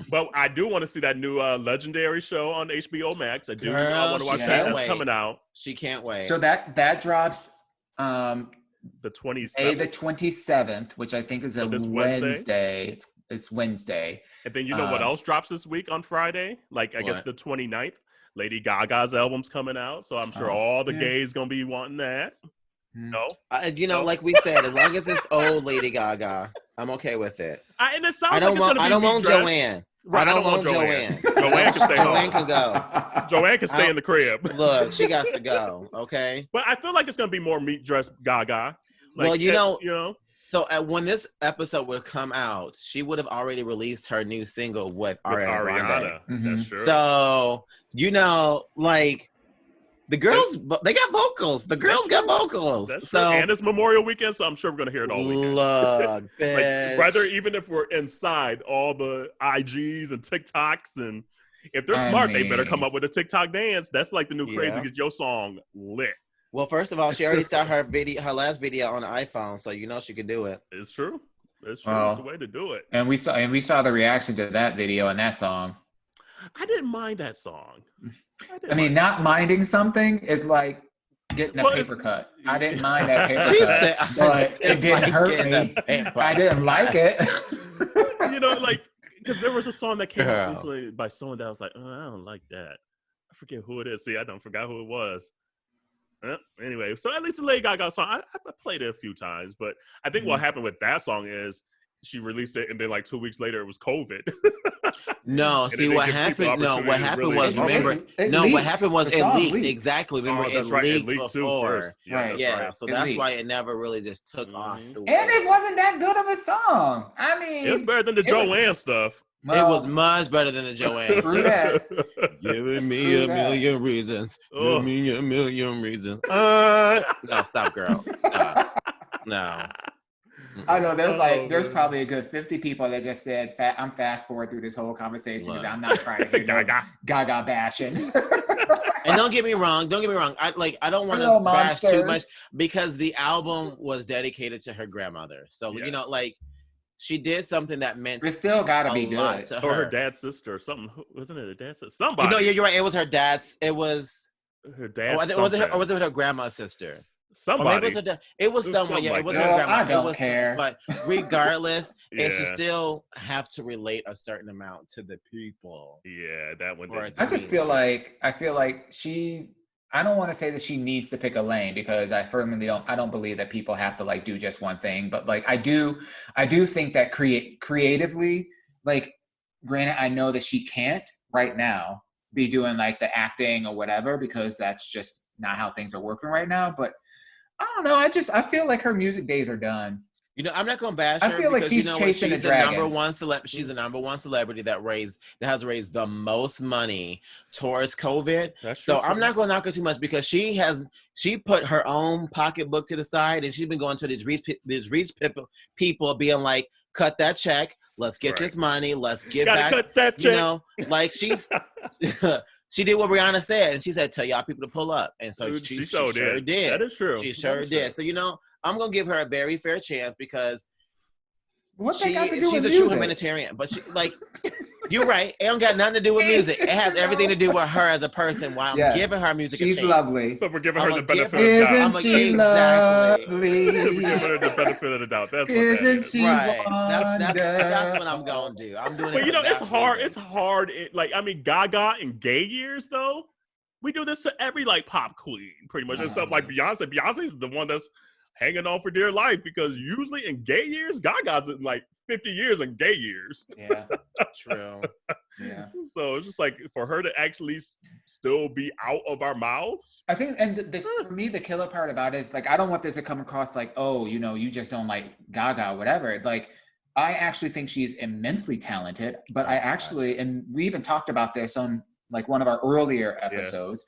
But I do want to see that new Legendary show on HBO Max. I do want to watch that. It's coming out. She can't wait. So that drops the 27th. The 27th, which I think is a Wednesday. It's Wednesday. And then what else drops this week on Friday? Like I guess the 29th. Lady Gaga's album's coming out, so I'm sure all the gays gonna be wanting that. No, You know, No. like we said, as long as it's old Lady Gaga, I'm okay with it. And it sounds I don't like want. it's I gonna don't be want dressed. Joanne. Right, I don't want Joanne. Joanne can stay home. Joanne can go. Joanne can stay in the crib. Look, she got to go. Okay. But I feel like it's gonna be more meat dressed Gaga. Like, Well, you know. you know. So when this episode would come out, she would have already released her new single with Ariana. That's true. So, you know, like the girls, they got vocals. The girls got vocals. That's so, true. And it's Memorial Weekend, so I'm sure we're gonna hear it all weekend. Look, bitch. Like, whether even if we're inside all the IGs and TikToks, and if they're smart, they better come up with a TikTok dance. That's like the new craze to get your song lit. Well, first of all, she already started her last video on the iPhone, so you know she could do it. It's true. It's true. It's the way to do it. And we saw the reaction to that video and that song. I didn't mind that song. I mean, not minding something is like getting a paper cut. I didn't mind that paper cut, but it didn't hurt me. I didn't like it. You know, like, because there was a song that came out recently by someone that I was like, oh, I don't like that. I forget who it is. See, I don't forgot who it was. Anyway, so at least the Lady Gaga song, I played it a few times, but I think what happened with that song is she released it, and then like 2 weeks later, it was COVID. No, see what happened. No, what happened was what happened was it leaked. Exactly. Remember, it leaked before. Right. Yeah. So that's why it never really just took off. And it wasn't that good of a song. I mean, it was better than the Joanne stuff. Well, it was much better than the Joanne stuff. Giving me a million reasons. Give me a million reasons. No, stop, girl. Stop. No. I know there's probably a good 50 people that just said I'm fast forward through this whole conversation because I'm not trying to hear Gaga bashing. And don't get me wrong. I don't want to bash too much because the album was dedicated to her grandmother. So you know, like she did something that meant it still gotta be good. To or her dad's sister or something. Wasn't it her dad's sister? Somebody. No, you're right. It was her dad's. It was her dad's. Was it her grandma's sister? Somebody. It was someone. Yeah, it was her grandma. I don't care. But regardless, and she still have to relate a certain amount to the people. Yeah, that one. I just feel like she. I don't want to say that she needs to pick a lane because I firmly don't believe that people have to like do just one thing. But like I do think that creatively, like granted, I know that she can't right now be doing like the acting or whatever because that's just not how things are working right now. But I don't know. I feel like her music days are done. You know, I'm not gonna bash her. I feel like she's chasing a dragon. She's the number one celebrity that has raised the most money towards COVID. So I'm not gonna knock her too much because she put her own pocketbook to the side and she's been going to these rich people being like, cut that check, let's get this money, let's get back. Cut that check. You know, like she's. She did what Rihanna said, and she said, "Tell y'all people to pull up." And so she sure did. That is true. She sure did. So you know, I'm gonna give her a very fair chance because she's a true humanitarian. But she, like, you're right. It don't got nothing to do with music. It has everything to do with her as a person. While I'm giving her music, she's lovely. So we're giving her the benefit of the doubt. Isn't she lovely? We're giving her the benefit of the doubt. That's Isn't she right? That's what I'm gonna do. I'm doing it. But you know, it's hard. It's hard. Like, I mean, Gaga in gay years, though, we do this to every like pop queen, pretty much. Except like Beyonce. Beyonce's the one that's hanging on for dear life because usually in gay years, Gaga's in like 50 years in gay years. Yeah, true. Yeah. So it's just like for her to actually still be out of our mouths. I think, and for me, the killer part about it is like, I don't want this to come across like, oh, you know, you just don't like Gaga or whatever. Like, I actually think she's immensely talented, but I actually, and we even talked about this on like one of our earlier episodes.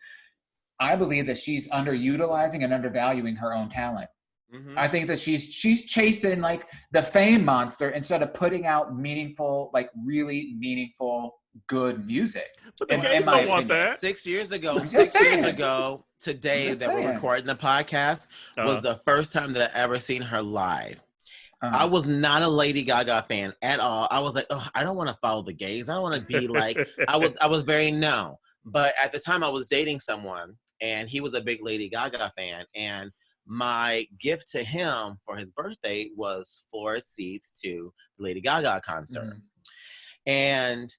I believe that she's underutilizing and undervaluing her own talent. Mm-hmm. I think that she's chasing like the fame monster instead of putting out meaningful, like really meaningful, good music. But the gays don't want that. 6 years ago, today that we're recording the podcast was the first time that I ever seen her live. I was not a Lady Gaga fan at all. I was like, oh, I don't want to follow the gays. I don't want to be like, I was very no. But at the time I was dating someone and he was a big Lady Gaga fan. And my gift to him for his birthday was 4 seats to the Lady Gaga concert. Mm-hmm. And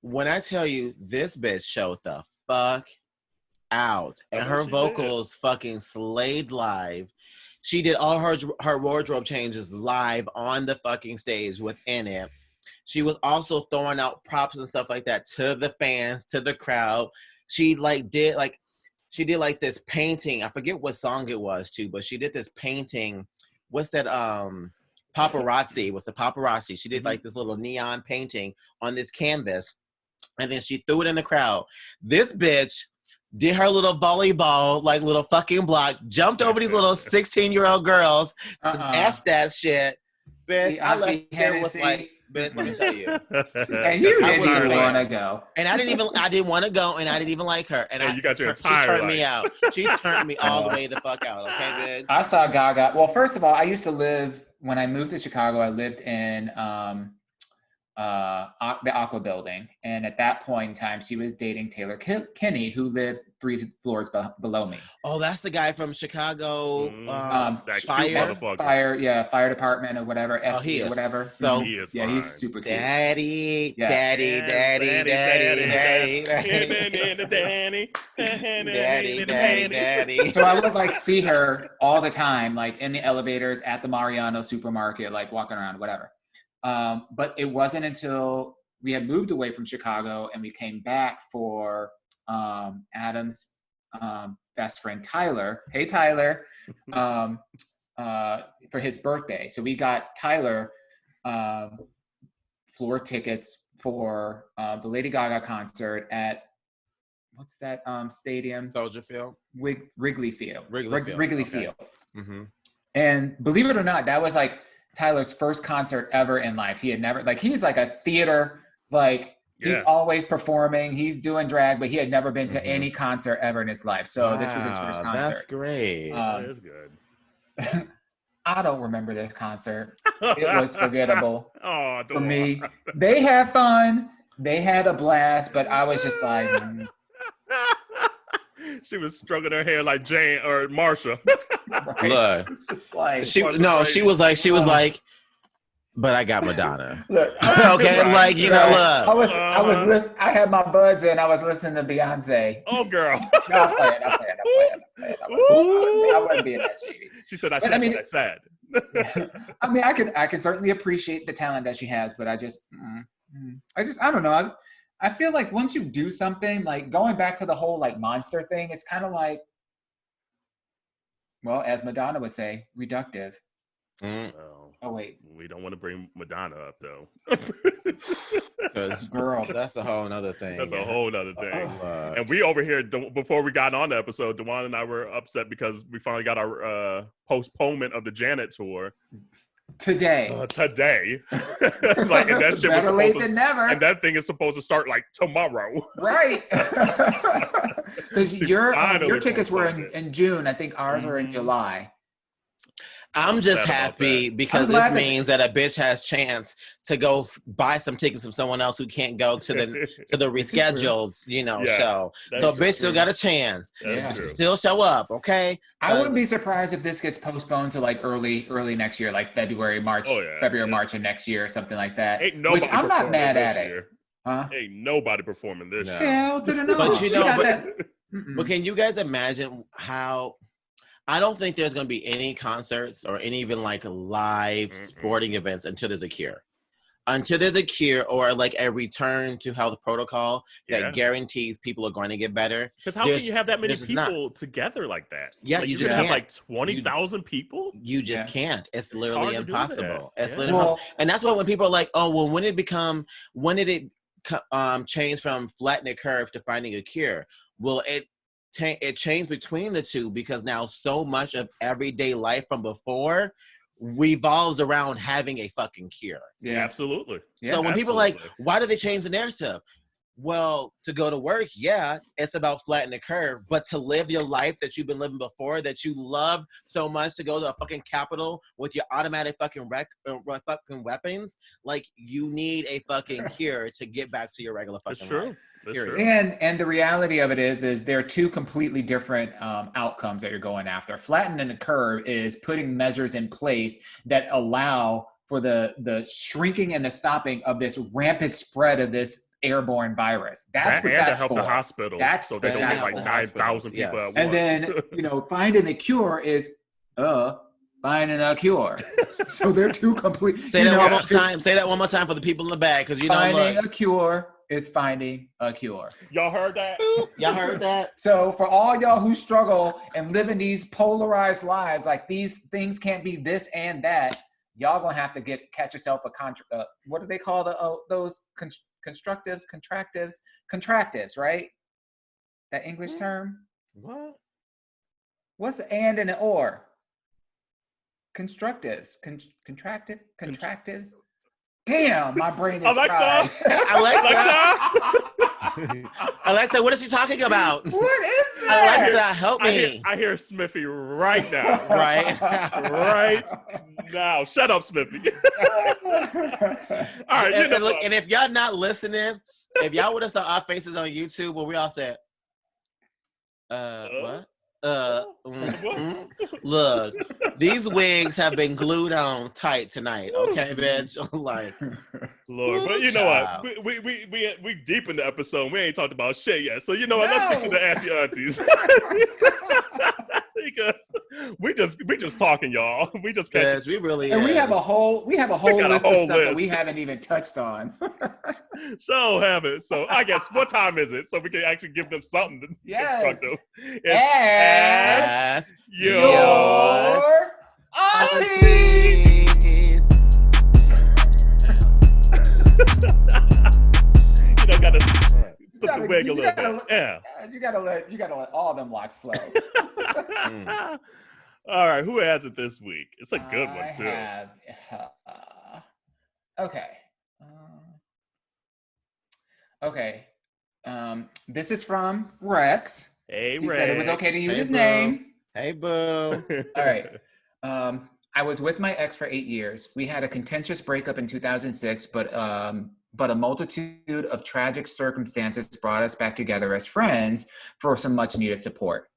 when I tell you this bitch showed the fuck out, and her vocals fucking slayed live. She did all her wardrobe changes live on the fucking stage within it. She was also throwing out props and stuff like that to the fans, to the crowd. She did this painting. I forget what song it was too, but she did this painting. What's that? Paparazzi. What's the paparazzi? She did like this little neon painting on this canvas, and then she threw it in the crowd. This bitch did her little volleyball, like little fucking block, jumped over these little 16-year-old girls, smashed that shit. Bitch, I left here with like, bitch, let me tell you. And you didn't even want to go. And I didn't want to go, and I didn't even like her. And you got your entire she turned life. me out. She turned me all the way the fuck out, okay, bitch? I saw Gaga. Well, first of all, I used to live, when I moved to Chicago, I lived in the Aqua Building, and at that point in time, she was dating Taylor Kinney, who lived 3 floors below me. Oh, that's the guy from Chicago. Fire department or whatever. He is whatever. So he is yeah, fine. he's super cute. Daddy. So I would like see her all the time, like in the elevators, at the Mariano supermarket, like walking around, whatever. But it wasn't until we had moved away from Chicago and we came back for Adam's best friend Tyler. Hey Tyler, for his birthday. So we got Tyler floor tickets for the Lady Gaga concert at what's that stadium? Soldier Field. Wrigley Field. Wrigley Field. Mm-hmm. And believe it or not, that was like Tyler's first concert ever in life. He had never, like, he's like a theater, like, he's always performing, he's doing drag, but he had never been to any concert ever in his life. So this was his first concert. That's great. That is good. I don't remember this concert. It was forgettable for me. They had fun. They had a blast, but I was just like... She was stroking her hair like Jane or Marsha. Right. Look, it's just like she was like, but I got Madonna. Look, okay, right, like you know, look. I was listening. I had my buds in. I was listening to Beyonce. Oh, girl. No, I'm playing. I wasn't being that shady. She said, "I said." I mean, I can certainly appreciate the talent that she has, but I don't know. I feel like once you do something, like going back to the whole like monster thing, it's kind of like, well, as Madonna would say, reductive. Oh wait, we don't want to bring Madonna up though. Girl, that's a whole nother thing. That's a whole nother thing. And we over here, before we got on the episode, Dawon and I were upset because we finally got our postponement of the Janet tour. Today. Like, and that shit better was late than never. And that thing is supposed to start like tomorrow. Right. Because your tickets were in June. I think ours are in July. I'm just happy because this means that a bitch has chance to go buy some tickets from someone else who can't go to the rescheduled, show. So a bitch still got a chance. Still show up, okay? I wouldn't be surprised if this gets postponed to like early next year, like February, March of next year or something like that. Which I'm not mad at it. Huh? Ain't nobody performing this year. Hell to the no. But can you guys imagine how... I don't think there's going to be any concerts or any even like live sporting events until there's a cure. Until there's a cure or like a return to health protocol that guarantees people are going to get better. Because how can you have that many people together like that? Yeah, like, you just can't. Have like 20,000 people? You just can't. It's literally impossible. It's literally impossible. And that's why when people are like, oh, well, when did it change from flattening a curve to finding a cure? Well, it changed between the two because now so much of everyday life from before revolves around having a fucking cure. Yeah, absolutely. So when people are like, why do they change the narrative? Well, to go to work, it's about flattening the curve, but to live your life that you've been living before, that you love so much, to go to a fucking Capitol with your automatic fucking fucking weapons, like you need a fucking cure to get back to your regular fucking life. That's true. And the reality of it is there are two completely different outcomes that you're going after. Flattening the curve is putting measures in place that allow for the shrinking and the stopping of this rampant spread of this airborne virus. That's what and that's to help for. the hospitals That's so they don't get like 9,000 people at once. And then, finding the cure is finding a cure. So they're two complete. Say that one more time. Say that one more time for the people in the back, because finding a cure is finding a cure. Y'all heard that? Y'all heard that? So for all y'all who struggle and live in these polarized lives, like these things can't be this and that, y'all gonna have to catch yourself a what do they call those constructives, contractives, right? That English term? What? What's the and and the or? Constructives, contractives. Damn, my brain is Alexa. Alexa, what is she talking about? What is that? Alexa, help me. I hear Smithy right now. Right now. Shut up, Smithy. All right, and look, and if y'all not listening, if y'all would have saw our faces on YouTube where we all said, what? Look, these wigs have been glued on tight tonight, okay, bitch? Like, Lord, but you know what? We deep in the episode. We ain't talked about shit yet. So you know what? Let's get to the Ask Your Aunties. Because we just talking, y'all. We just catch. Yes, we really. And is. we have a whole list of stuff that we haven't even touched on. So have it. So I guess what time is it? So we can actually give them something constructive. Ask your aunties. Gotta flip the wig a little bit. Yeah. You gotta let all them locks flow. All right, who has it this week? It's a good one too. Okay. This is from Rex. Hey, he Rex. said it was okay to use his name. Hey, boo. All right. I was with my ex for 8 years. We had a contentious breakup in 2006, but a multitude of tragic circumstances brought us back together as friends for some much needed support.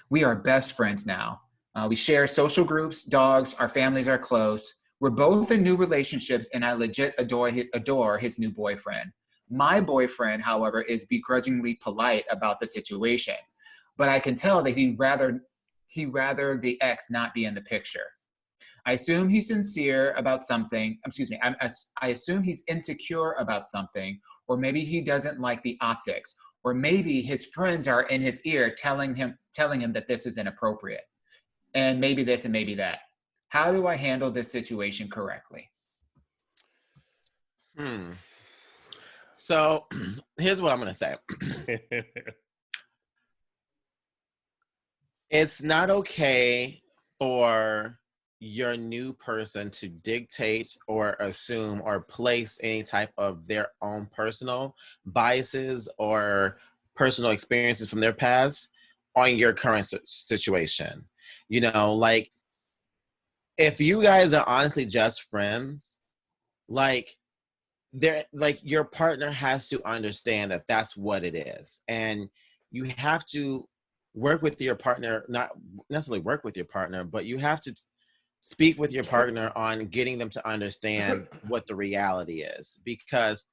We are best friends now. We share social groups, dogs, our families are close. We're both in new relationships, and I legit adore his new boyfriend. My boyfriend, however, is begrudgingly polite about the situation, but I can tell that he'd rather the ex not be in the picture. I assume he's sincere about something. I assume he's insecure about something, or maybe he doesn't like the optics, or maybe his friends are in his ear telling him that this is inappropriate, and maybe this and maybe that. How do I handle this situation correctly? So here's what I'm going to say. It's not okay for your new person to dictate or assume or place any type of their own personal biases or personal experiences from their past on your current situation. You know, like, if you guys are honestly just friends, your partner has to understand that that's what it is. And you have to work with your partner, not necessarily work with your partner, but you have to speak with your partner on getting them to understand what the reality is, because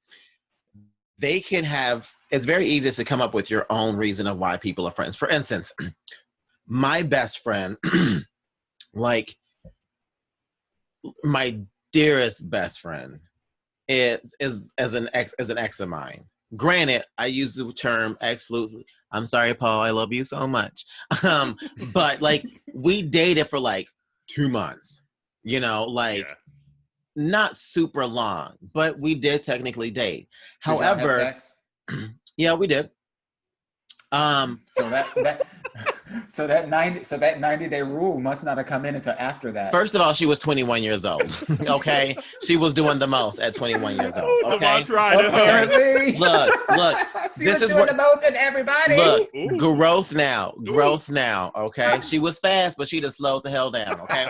they can have, it's very easy to come up with your own reason of why people are friends. For instance, my best friend, like my dearest best friend, is an ex of mine. Granted, I use the term ex loosely. I'm sorry, Paul. I love you so much. But like, we dated for like 2 months. You know, not super long, but we did technically date. However, have sex? Yeah, we did. So that 90-day rule must not have come in until after that. First of all, she was 21 years old. Okay, she was doing the most at 21 years old. Okay, apparently. Look. This is doing the most in everybody. Look, growth now. Okay, she was fast, but she just slowed the hell down. Okay,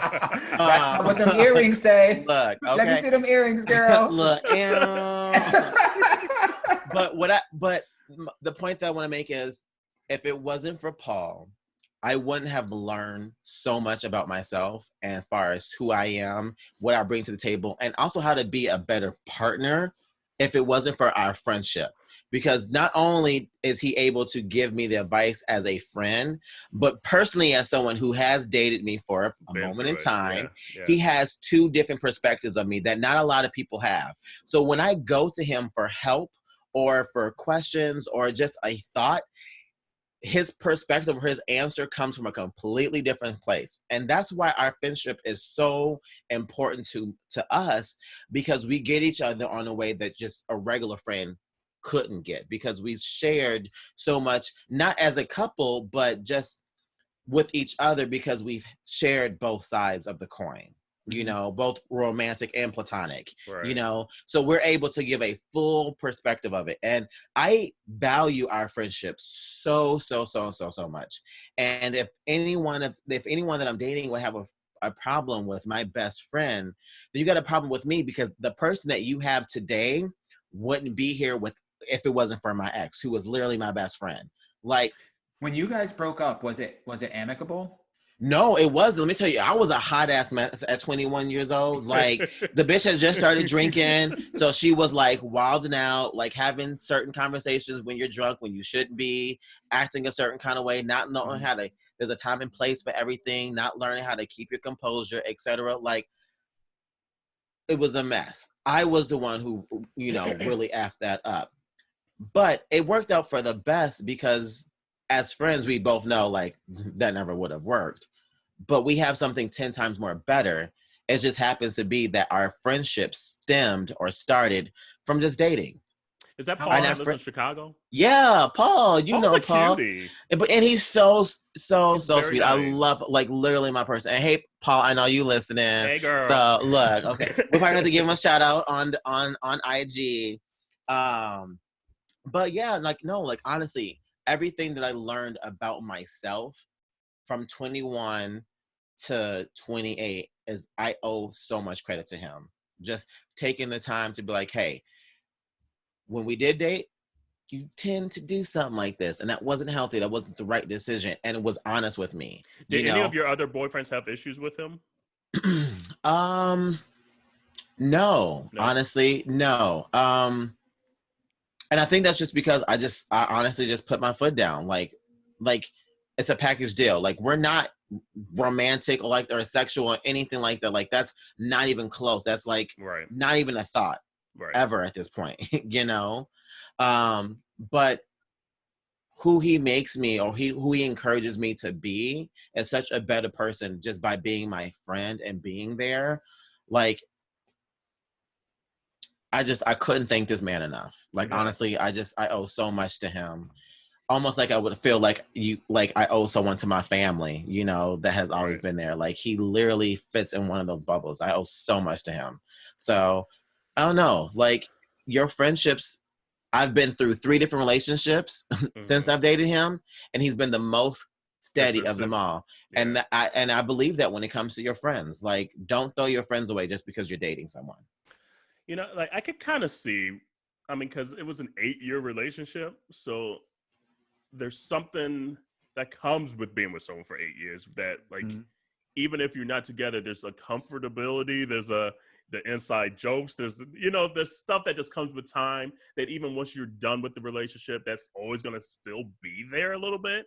that's what them earrings say. Look, okay. Let me see them earrings, girl. Look, but the point that I want to make is, if it wasn't for Paul, I wouldn't have learned so much about myself and as far as who I am, what I bring to the table, and also how to be a better partner if it wasn't for our friendship. because not only is he able to give me the advice as a friend, but personally as someone who has dated me for a moment in time, he has two different perspectives of me that not a lot of people have. So when I go to him for help or for questions or just a thought, his perspective or his answer comes from a completely different place. And that's why our friendship is so important to us, because we get each other on a way that just a regular friend couldn't get, because we've shared so much, not as a couple, but just with each other, because we've shared both sides of the coin. You know, both romantic and platonic, you know, so we're able to give a full perspective of it. And I value our friendship so much. And if anyone that I'm dating would have a problem with my best friend, then you got a problem with me, because the person that you have today wouldn't be here if it wasn't for my ex, who was literally my best friend. Like, when you guys broke up, was it amicable? No, it wasn't. Let me tell you, I was a hot ass mess at 21 years old. Like, the bitch had just started drinking. So she was like wilding out, like having certain conversations when you're drunk, when you shouldn't be, acting a certain kind of way, not knowing how to, there's a time and place for everything, not learning how to keep your composure, etc. Like, it was a mess. I was the one who, you know, really effed that up. But it worked out for the best, because as friends, we both know, like, that never would have worked. But we have something 10 times more better. It just happens to be that our friendship stemmed or started from just dating. Is that Paul that lives in Chicago? Yeah, Paul. You Paul's know a Paul. Cutie. And he's so sweet. Nice. I love, like, literally my person. And hey, Paul, I know you listening. Hey, girl. So look, okay, we're probably have to give him a shout out on IG. But yeah, like, no, like, honestly, everything that I learned about myself from 21 to 28 is, I owe so much credit to him. Just taking the time to be like, hey, when we did date, you tend to do something like this, and that wasn't healthy. That wasn't the right decision, and it was honest with me. Did any of your other boyfriends have issues with him? No, honestly, no. And I think that's just because I honestly just put my foot down. Like it's a package deal. Like, we're not romantic or sexual or anything like that. Like, that's not even close. That's like not even a thought ever at this point, you know? But who he makes me, or who he encourages me to be, is such a better person just by being my friend and being there. Like, I couldn't thank this man enough. Like, honestly, I owe so much to him. Almost like I would feel like I owe someone to my family, you know, that has always been there. Like, he literally fits in one of those bubbles. I owe so much to him. So I don't know, like, your friendships, I've been through 3 different relationships since I've dated him, and he's been the most steady of them all. Yeah. And I believe that when it comes to your friends, like, don't throw your friends away just because you're dating someone. You know, like, I could kind of see, I mean, because it was an 8-year relationship. So there's something that comes with being with someone for 8 years that, like, even if you're not together, there's a comfortability, there's the inside jokes, there's stuff that just comes with time, that even once you're done with the relationship, that's always going to still be there a little bit.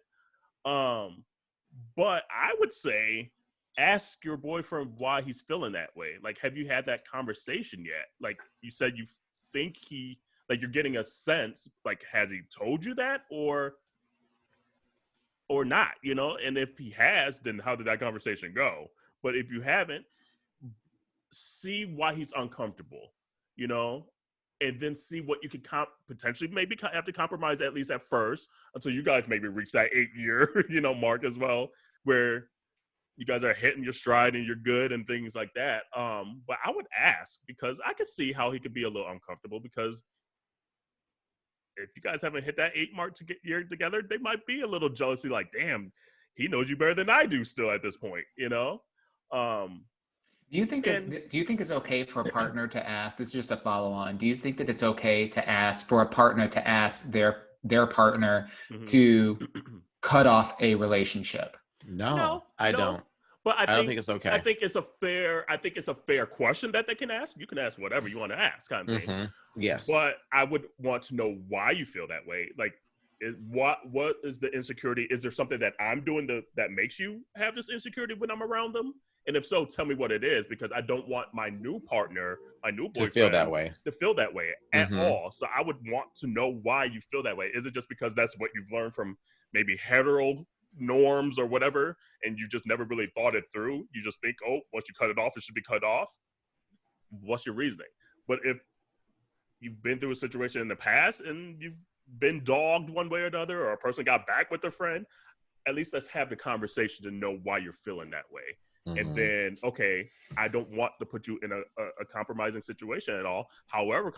But I would say, ask your boyfriend why he's feeling that way. Like, have you had that conversation yet? Like, you said you think you're getting a sense, like, has he told you that or not, you know? And if he has, then how did that conversation go? But if you haven't, see why he's uncomfortable, you know? And then see what you could potentially maybe have to compromise, at least at first, until you guys maybe reach that 8-year, mark as well, where you guys are hitting your stride and you're good and things like that. But I would ask, because I could see how he could be a little uncomfortable, because if you guys haven't hit that 8-year together, they might be a little jealousy, like, damn, he knows you better than I do still at this point, you know? Do you think it's okay for a partner to ask, this is just a follow on, do you think that it's okay to ask for a partner to ask their partner to cut off a relationship? No, I don't. But I don't think it's okay. I think it's a fair question that they can ask. You can ask whatever you want to ask, kind of thing. Mm-hmm. Yes. But I would want to know why you feel that way. Like, what is the insecurity? Is there something that I'm doing that makes you have this insecurity when I'm around them? And if so, tell me what it is, because I don't want my new partner, my new boyfriend, to feel that way at all. So I would want to know why you feel that way. Is it just because that's what you've learned from maybe hetero norms or whatever, and you just never really thought it through? You just think, oh, once you cut it off, it should be cut off. What's your reasoning? But if you've been through a situation in the past and you've been dogged one way or another, or a person got back with a friend, at least let's have the conversation to know why you're feeling that way. And then, okay, I don't want to put you in a compromising situation at all. However,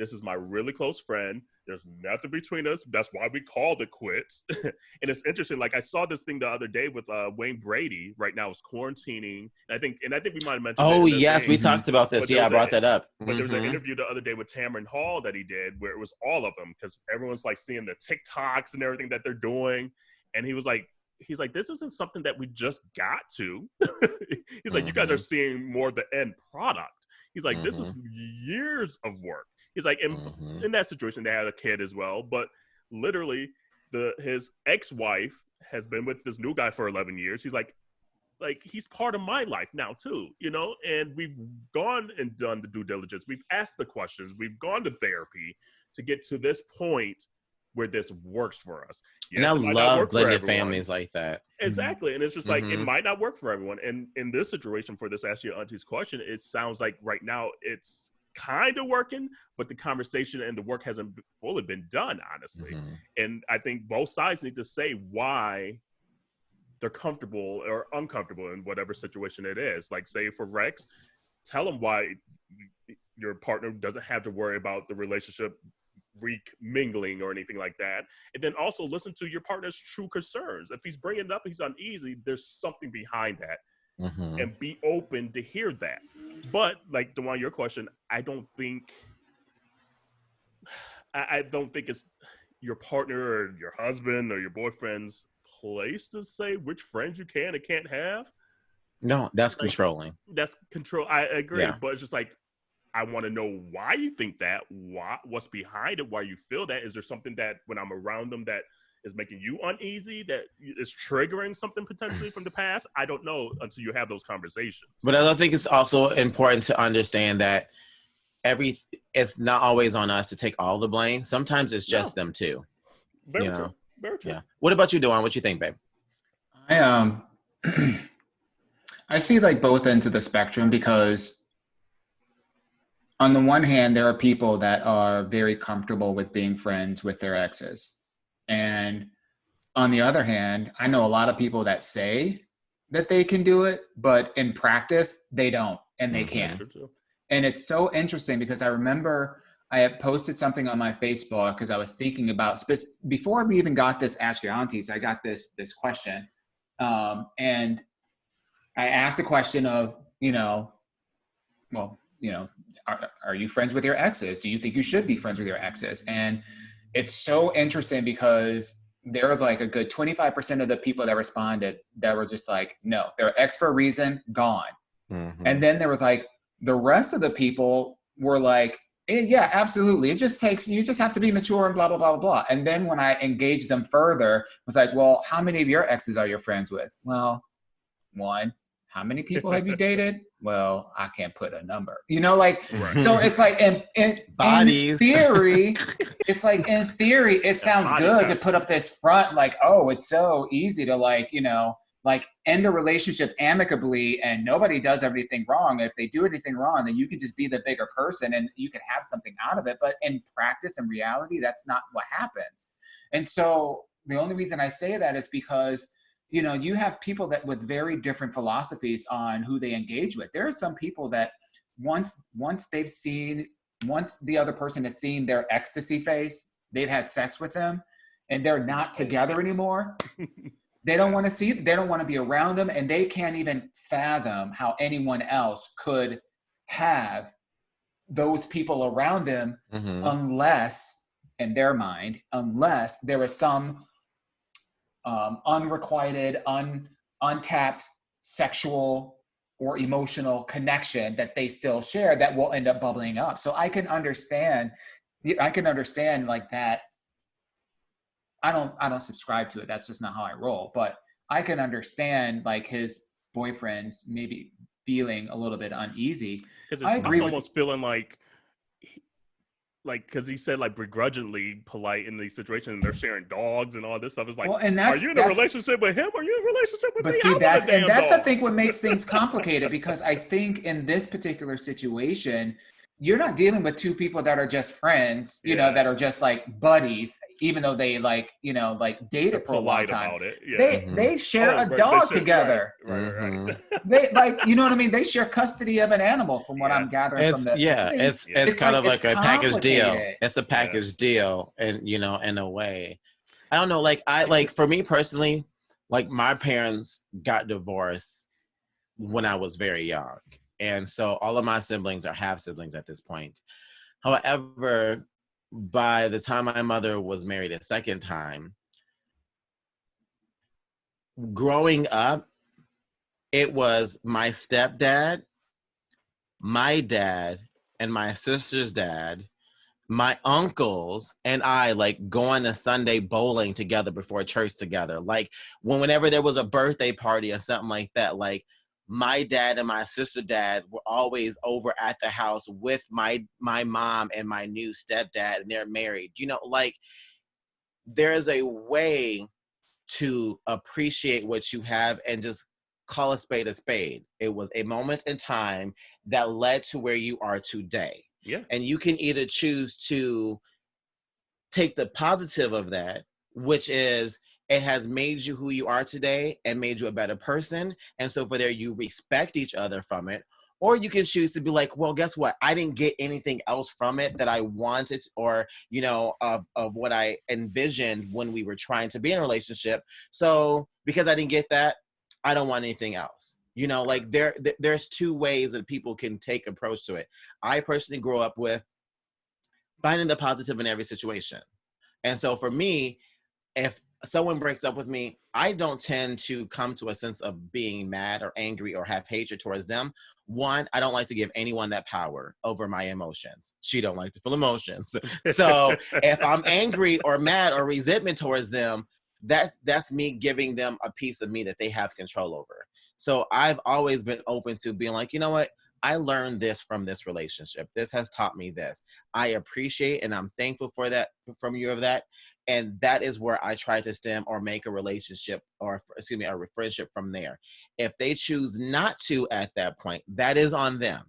this is my really close friend. There's nothing between us. That's why we called it quits. And it's interesting. Like, I saw this thing the other day with Wayne Brady. Right now, is quarantining. And I think we might have mentioned. Oh yes, we talked about this. Yeah, I brought that up. But there was an interview the other day with Tamron Hall that he did, where it was all of them, because everyone's like seeing the TikToks and everything that they're doing, and he was like. He's like, this isn't something that we just got to. He's like, you guys are seeing more of the end product. He's like, this is years of work. He's like, in that situation, they had a kid as well. But literally, his ex-wife has been with this new guy for 11 years. He's like he's part of my life now too, and we've gone and done the due diligence. We've asked the questions. We've gone to therapy to get to this point where this works for us. Yes, and I love blended families like that. Exactly. And it's just like, it might not work for everyone. And in this situation, for this Ask Your Auntie's question, it sounds like right now it's kind of working, but the conversation and the work hasn't fully been done, honestly. And I think both sides need to say why they're comfortable or uncomfortable in whatever situation it is. Like, say for Rex, tell them why your partner doesn't have to worry about the relationship mingling or anything like that. And then also listen to your partner's true concerns. If he's bringing it up, he's uneasy, there's something behind that. And be open to hear that. But like, Dawon, your question, I don't think it's your partner or your husband or your boyfriend's place to say which friends you can and can't have. No, that's controlling. That's control. I agree. Yeah. But it's just like, I want to know why you think that, what's behind it, why you feel that. Is there something that when I'm around them that is making you uneasy, that is triggering something potentially from the past? I don't know until you have those conversations. But I think it's also important to understand that it's not always on us to take all the blame. Sometimes it's just them too. Very true. Very true. Yeah. What about you, Dawon? What you think, babe? I see like both ends of the spectrum, because on the one hand, there are people that are very comfortable with being friends with their exes. And on the other hand, I know a lot of people that say that they can do it, but in practice, they don't, and they can't. And it's so interesting, because I remember I had posted something on my Facebook, because I was thinking about, before we even got this Ask Your Aunties, I got this question. And I asked a question of, are you friends with your exes? Do you think you should be friends with your exes? And it's so interesting, because there were like a good 25% of the people that responded that were just like, no, they're ex for a reason, gone. And then there was like, the rest of the people were like, yeah, absolutely. You just have to be mature and blah, blah, blah, blah, blah. And then when I engaged them further, I was like, well, how many of your exes are you friends with? Well, one. How many people have you dated? Well, I can't put a number. So it's like in theory, it's like in theory, it sounds good to put up this front, like, oh, it's so easy to like end a relationship amicably and nobody does everything wrong. If they do anything wrong, then you can just be the bigger person and you can have something out of it. But in practice and reality, that's not what happens. And so the only reason I say that is because you have people that with very different philosophies on who they engage with. There are some people that once the other person has seen their ecstasy face, they've had sex with them, and they're not together anymore. They don't want to be around them, and they can't even fathom how anyone else could have those people around them unless, in their mind, unless there is some unrequited, untapped sexual or emotional connection that they still share that will end up bubbling up. So I can understand like that. I don't subscribe to it. That's just not how I roll. But I can understand like his boyfriend's maybe feeling a little bit uneasy. I agree I'm with almost feeling like because he said like begrudgingly polite in these situations, and they're sharing dogs and all this stuff. It's like, are you in a relationship with him? Are you in a relationship with me? But see, that's I think what makes things complicated, because I think in this particular situation, you're not dealing with two people that are just friends, you know, that are just like buddies, even though they like, you know, like dated for a long time. About it. Yeah. They share a dog together. Right. They like, you know what I mean? They share custody of an animal, from what I'm gathering from the it's kind of like a package deal. It's a package deal, and you know, in a way. I don't know, like for me personally, like my parents got divorced when I was very young. And so all of my siblings are half siblings at this point. However, by the time my mother was married a second time, growing up, it was my stepdad, my dad, and my sister's dad, my uncles, and I like going to Sunday bowling together before church together. Like whenever there was a birthday party or something like that, like my dad and my sister dad were always over at the house with my mom and my new stepdad, and they're married. You know, like there's a way to appreciate what you have and just call a spade a spade. It was a moment in time that led to where you are today. Yeah. And you can either choose to take the positive of that, which is it has made you who you are today and made you a better person. And so for there, you respect each other from it. Or you can choose to be like, well, guess what? I didn't get anything else from it that I wanted, or, you know, of what I envisioned when we were trying to be in a relationship. So because I didn't get that, I don't want anything else. You know, like there's two ways that people can take approach to it. I personally grew up with finding the positive in every situation. And so for me, if someone breaks up with me, I don't tend to come to a sense of being mad or angry or have hatred towards them. One, I don't like to give anyone that power over my emotions. She don't like to feel emotions. So if I'm angry or mad or resentment towards them, that's me giving them a piece of me that they have control over. So I've always been open to being like, you know what? I learned this from this relationship. This has taught me this. I appreciate and I'm thankful for that, from you of that. And that is where I try to stem or make a relationship or, a friendship from there. If they choose not to at that point, that is on them.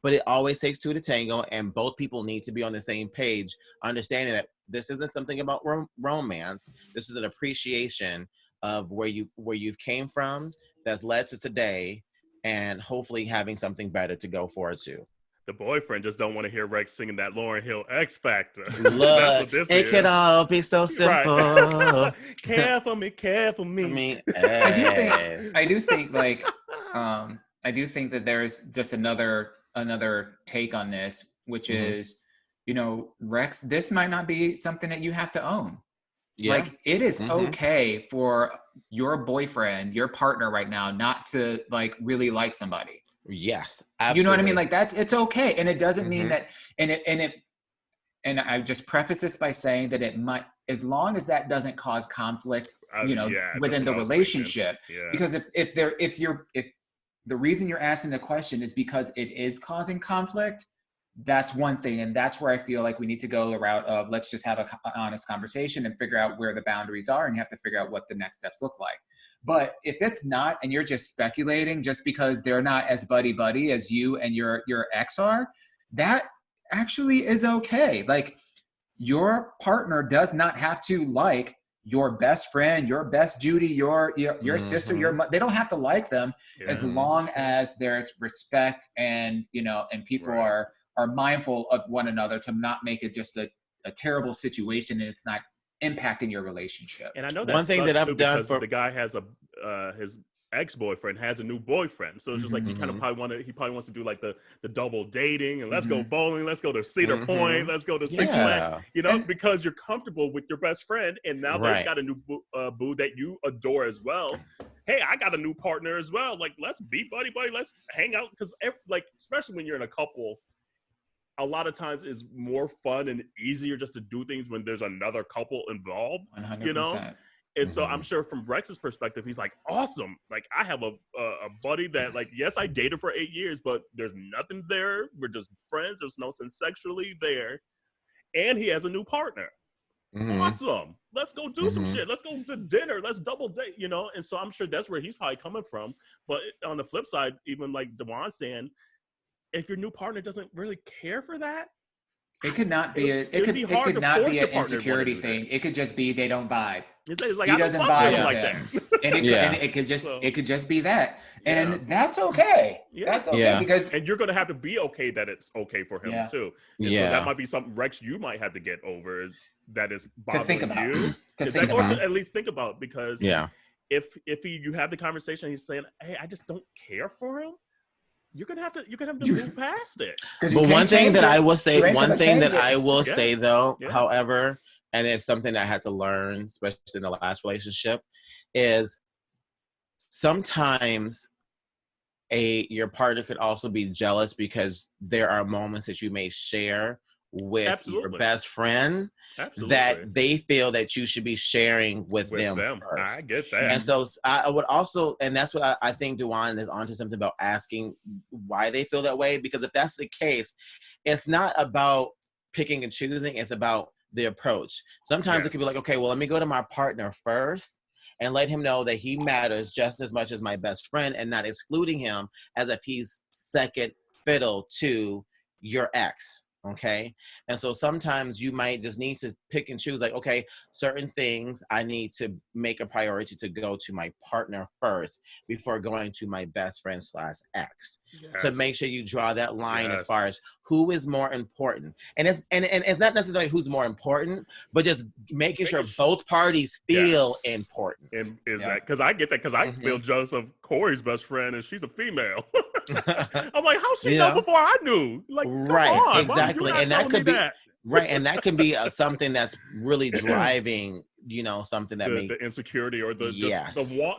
But it always takes two to tango, and both people need to be on the same page, understanding that this isn't something about romance. This is an appreciation of where you've came from that's led to today, and hopefully having something better to go forward to. The boyfriend just don't want to hear Rex singing that Lauryn Hill X Factor. Look, that's what this is. Could all be so simple. Right. Care for me. I do think like I do think that there's just another take on this, which is, you know, Rex, this might not be something that you have to own. Yeah. Like it is okay for your boyfriend, your partner right now, not to like really like somebody. Yes, absolutely. You know what I mean? Like it's okay. And it doesn't mean that, and I just preface this by saying that it might, as long as that doesn't cause conflict, you know, within the relationship, because if the reason you're asking the question is because it is causing conflict, that's one thing. And that's where I feel like we need to go the route of let's just have an honest conversation and figure out where the boundaries are, and you have to figure out what the next steps look like. But if it's not, and you're just speculating just because they're not as buddy as you and your ex are, that actually is okay. Like your partner does not have to like your best friend, your best Judy, your sister, they don't have to like them as long as there's respect and, you know, and people are mindful of one another to not make it just a terrible situation and it's not impacting your relationship. And I know that one thing that I've done for the guy has his ex-boyfriend has a new boyfriend, so it's just like he probably wants to do like the double dating and let's go bowling, let's go to Cedar Point, let's go to Six Flags, you know, because you're comfortable with your best friend, and now they've got a new boo that you adore as well. hey, I got a new partner as well. Like, let's be buddy. Let's hang out. Because, like, especially when you're in a couple, a lot of times it's more fun and easier just to do things when there's another couple involved, 100%. you know? And so I'm sure from Rex's perspective, he's like, awesome. Like, I have a buddy that, like, yes, I dated for 8 years, but there's nothing there. We're just friends. There's nothing sexually there. And he has a new partner. Awesome. Let's go do some shit. Let's go to dinner. Let's double date, you know? And so I'm sure that's where he's probably coming from. But on the flip side, even like Dawon saying, if your new partner doesn't really care for that, it could not be an insecurity thing. It could just be they don't vibe. It's like, he doesn't vibe like that. And it could just be that. And that's okay. That's okay because and you're gonna have to be okay that it's okay for him too. And so that might be something, Rex, you might have to get over that is bothering you. Or to at least think about, because if you have the conversation, he's saying, hey, I just don't care for him. You're gonna have to move past it. But one thing that I will say, say though, however, and it's something that I had to learn, especially in the last relationship, is sometimes your partner could also be jealous because there are moments that you may share with your best friend that they feel that you should be sharing with them first. I get that. And so I would also, and that's what I think Dawon is onto something about asking why they feel that way, because if that's the case, it's not about picking and choosing, it's about the approach. Sometimes it could be like, okay, well, let me go to my partner first and let him know that he matters just as much as my best friend, and not excluding him as if he's second fiddle to your ex. Okay. And so sometimes you might just need to pick and choose, like, okay, certain things I need to make a priority to go to my partner first before going to my best friend / ex, to make sure you draw that line as far as who is more important. And it's not necessarily who's more important, but just making sure both parties feel important. And is that, because I get that, because I feel jealous of Corey's best friend and she's a female. I'm like, how she know before I knew? Like, right, exactly. And that could be right, and that can be something that's really driving, something that the insecurity or the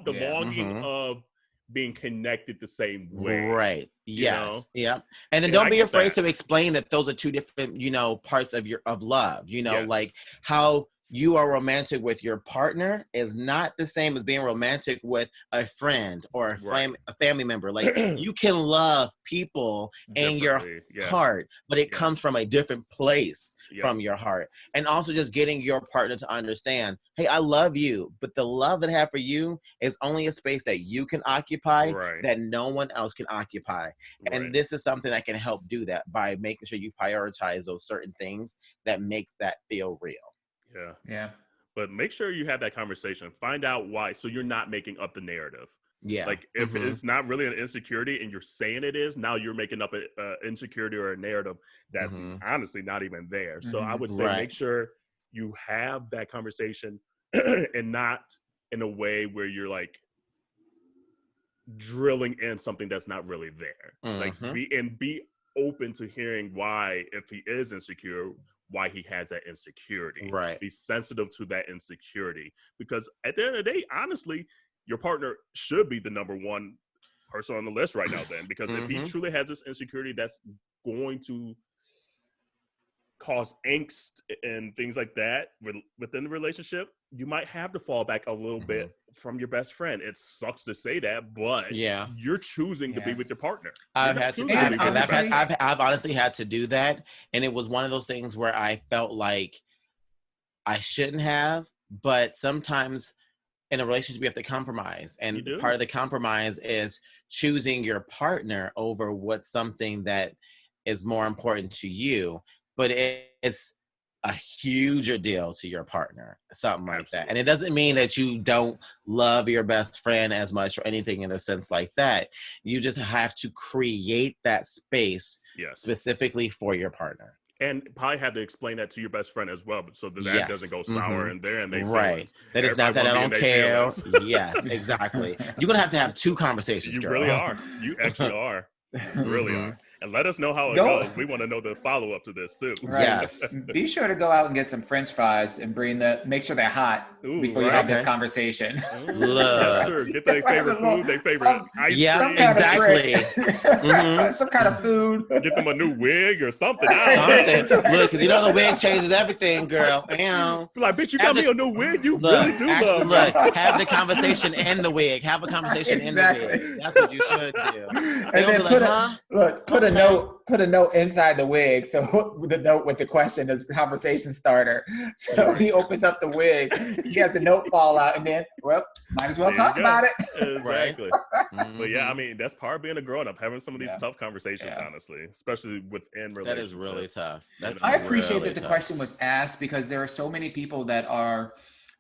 longing of being connected the same way. Right. Yes. Yeah. And then don't be afraid to explain that those are two different, parts of love. Like how you are romantic with your partner is not the same as being romantic with a friend or a family member. Like you can love people in your heart, but it comes from a different place from your heart. And also just getting your partner to understand, hey, I love you, but the love that I have for you is only a space that you can occupy that no one else can occupy. And this is something that can help do that by making sure you prioritize those certain things that make that feel real. Yeah. But make sure you have that conversation. Find out why, so you're not making up the narrative. Yeah. Like if it's not really an insecurity and you're saying it is, now you're making up an insecurity or a narrative that's honestly not even there. So I would say make sure you have that conversation and not in a way where you're like drilling in something that's not really there. Like be open to hearing why, if he is insecure, why he has that insecurity. Be sensitive to that insecurity, because at the end of the day, honestly, your partner should be the number one person on the list right now then, because if he truly has this insecurity that's going to cause angst and things like that within the relationship, you might have to fall back a little bit from your best friend. It sucks to say that, but you're choosing to be with your partner. I've honestly had to do that, and it was one of those things where I felt like I shouldn't have, but sometimes in a relationship you have to compromise, and part of the compromise is choosing your partner over what's something that is more important to you, but it's a huger deal to your partner, something like that. And it doesn't mean that you don't love your best friend as much or anything in a sense like that. You just have to create that space specifically for your partner. And probably have to explain that to your best friend as well, so that doesn't go sour in there and they that it's not that I don't care. Yes, exactly. You're gonna have to have two conversations. You really are. You actually are. You really are. And let us know how it goes. We want to know the follow-up to this, too. Right. Yes. Be sure to go out and get some French fries and make sure they're hot before you have this conversation. Yeah, sure. Get their favorite food, their favorite ice cream. Exactly. Some kind of food. Get them a new wig or something. Look, because you know the wig changes everything, girl. Damn. Like, bitch, you got me a new wig? You look, really do actually, love look, have the conversation in the wig. Have a conversation in the wig. That's what you should do. And then put a note inside the wig. So the note with the question is conversation starter. So he opens up the wig, you have the note fall out, and then, well, might as well talk about it. Exactly. Right? But yeah, I mean, that's part of being a grown-up, having some of these tough conversations, honestly, especially within relationships. That is really tough. I appreciate that the question was asked, because there are so many people that are,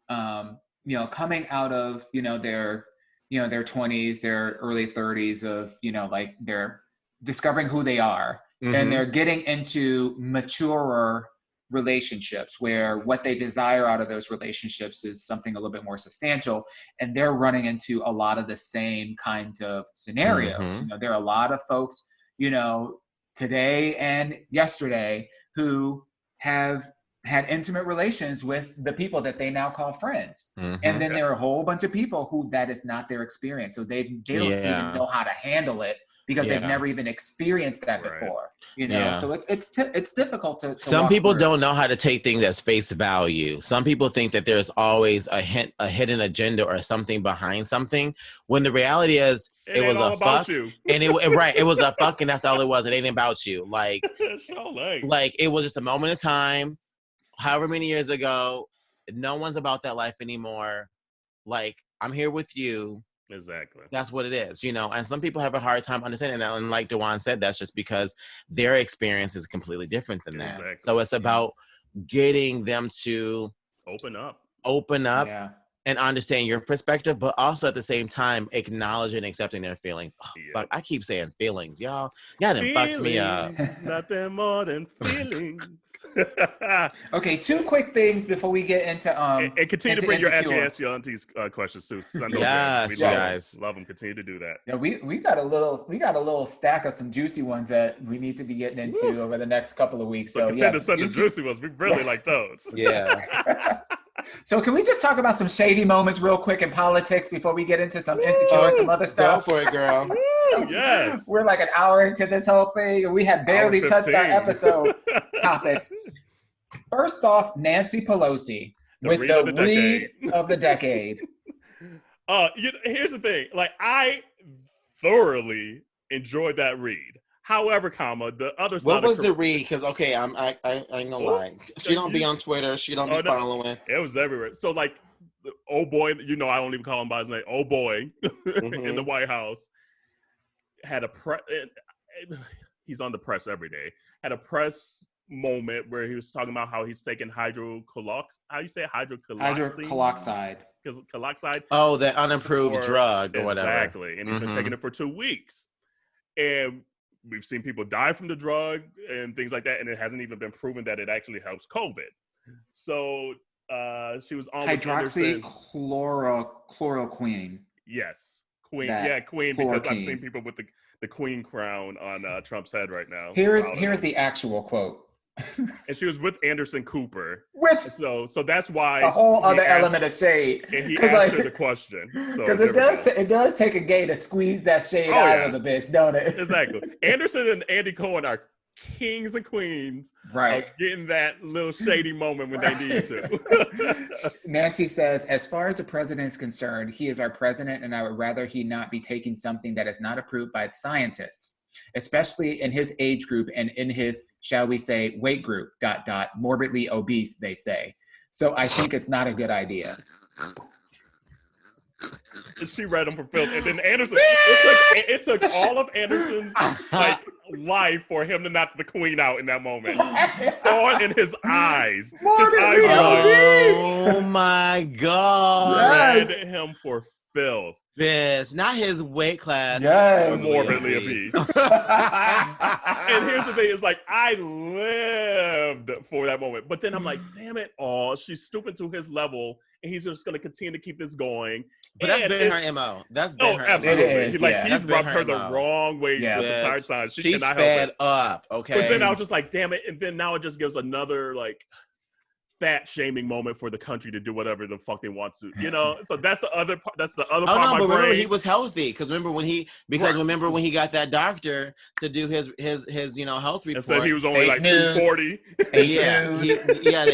coming out of, their 20s, their early 30s of, like they're discovering who they are, and they're getting into maturer relationships where what they desire out of those relationships is something a little bit more substantial, and they're running into a lot of the same kinds of scenarios. There are a lot of folks, today and yesterday who have had intimate relations with the people that they now call friends. And then there are a whole bunch of people who that is not their experience. So they don't even know how to handle it, because they've never even experienced that before, So it's difficult to some people don't know how to take things as face value. Some people think that there's always a hidden agenda or something behind something, when the reality is it was a fuck, and it was a fuck, and that's all it was. It ain't about you. Like it was just a moment of time, however many years ago. No one's about that life anymore. Like, I'm here with you. Exactly. That's what it is, and some people have a hard time understanding that. And like Dawon said, that's just because their experience is completely different than that. Exactly. So it's about getting them to open up and understand your perspective, but also at the same time acknowledging and accepting their feelings. Fuck, I keep saying feelings, y'all done fucked me up. Nothing more than feelings. Okay, 2 quick things before we get into and continue to bring your auntie's questions too. Yes, guys, love them. Continue to do that. Yeah, we got a little stack of some juicy ones that we need to be getting into over the next couple of weeks. So continue to send the juicy ones. We really like those. Yeah. So can we just talk about some shady moments real quick in politics before we get into some insecure and some other stuff? Go for it, girl. Yes. We're like an hour into this whole thing, and we have barely touched our episode topics. First off, Nancy Pelosi with the read of the decade. Here's the thing. Like, I thoroughly enjoyed that read. However, the other side. What was the read? Because I ain't gonna lie. She don't be on Twitter. She don't be following. It was everywhere. So like, oh boy, I don't even call him by his name. Oh boy, in the White House had he's on the press every day. Had a press moment where he was talking about how he's taking hydrochloroxide. Coloxide. Oh, the unapproved drug or whatever. Exactly, and he's been taking it for 2 weeks, and we've seen people die from the drug and things like that, and it hasn't even been proven that it actually helps COVID. So she was on hydroxychloroquine. Yes, Queen. Queen, because I've seen people with the Queen crown on Trump's head right now. Here's the actual quote. And she was with Anderson Cooper. So that's why a whole other element of shade. And he asked her the question. Because it does take a gay to squeeze that shade out of the bitch, don't it? Exactly. Anderson and Andy Cohen are kings and queens of getting that little shady moment when they need to. Nancy says, as far as the president is concerned, he is our president, and I would rather he not be taking something that is not approved by scientists, especially in his age group and in his, shall we say, weight group, morbidly obese, they say. So I think it's not a good idea. She read him for filth, and then Anderson. It took all of Anderson's life for him to knock the queen out in that moment. All in his eyes. Oh my God! Read him for filth. Bitch, not his weight class. Yes. Morbidly obese. And here's the thing, it's like I lived for that moment. But then I'm like, damn it, she's stooping to his level, and he's just gonna continue to keep this going. But that's been her MO. That's been her absolutely. It is, yeah. He's rubbed her the wrong way this entire time. She cannot help it. Up, okay. But then I was just like, damn it. And then now it just gives another like fat shaming moment for the country to do whatever the fuck they want to, So that's the other part. That's the other part of my brain. Remember he was healthy because remember when he got that doctor to do his health report and said he was only like 240.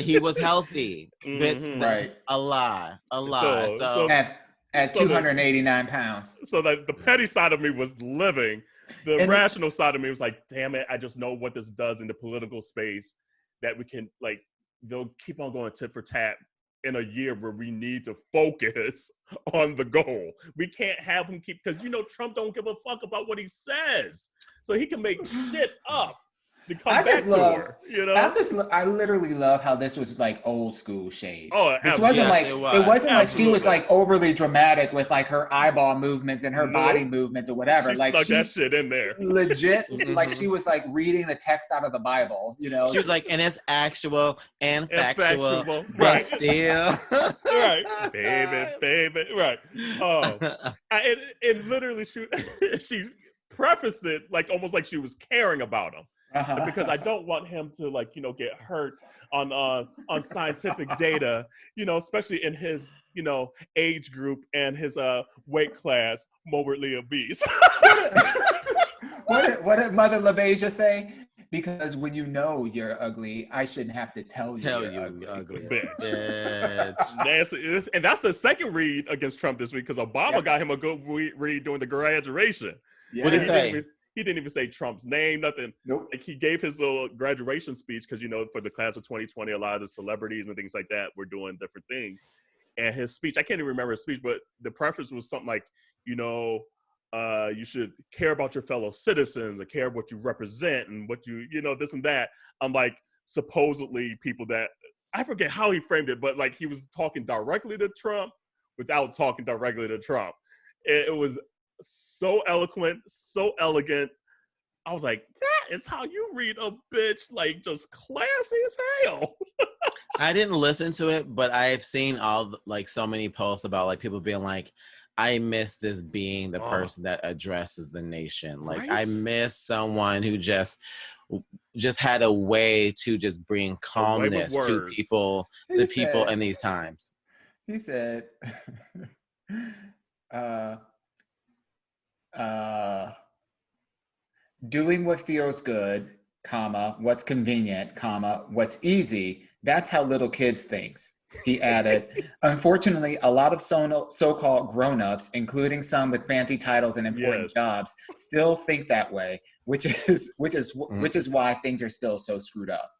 He was healthy. Mm-hmm. Right, a lie. So at 289 pounds. So that the petty side of me was living. The rational side of me was like, damn it, I just know what this does in the political space, that we can like. They'll keep on going tit for tat in a year where we need to focus on the goal. We can't have him because Trump don't give a fuck about what he says, so he can make shit up to come back to her. I literally love how this was like old school shade. This wasn't it wasn't like she was like overly dramatic with like her eyeball movements and her body movements or whatever. She stuck that shit in there. Legit, like she was like reading the text out of the Bible. She was like, and it's actual and factual, but right? Still, right, baby, right. And literally, she prefaced it like almost like she was caring about him. Because I don't want him to get hurt on scientific data, especially in his age group and his weight class, morbidly obese. What did Mother LaBeija say? Because when you know you're ugly, I shouldn't have to tell you you're ugly. Bitch. And that's the second read against Trump this week because Obama got him a good read during the graduation. Yeah. What did he say? He didn't even say Trump's name, nothing. Nope. Like he gave his little graduation speech because for the class of 2020, a lot of the celebrities and things like that were doing different things. And his speech, I can't even remember his speech, but the preface was something like, you should care about your fellow citizens and care about what you represent and what you, this and that. I'm like, supposedly people that I forget how he framed it, but like he was talking directly to Trump without talking directly to Trump. It was so eloquent, so elegant. I was like, that is how you read a bitch, like just classy as hell. I didn't listen to it, but I've seen so many posts about like people being like, I miss this being the person that addresses the nation. Like I miss someone who just had a way to just bring calmness to people in these times. He said, doing what feels good, what's convenient, what's easy. That's how little kids thinks. He added, unfortunately, a lot of so-called grown-ups, including some with fancy titles and important jobs, still think that way, which is why things are still so screwed up.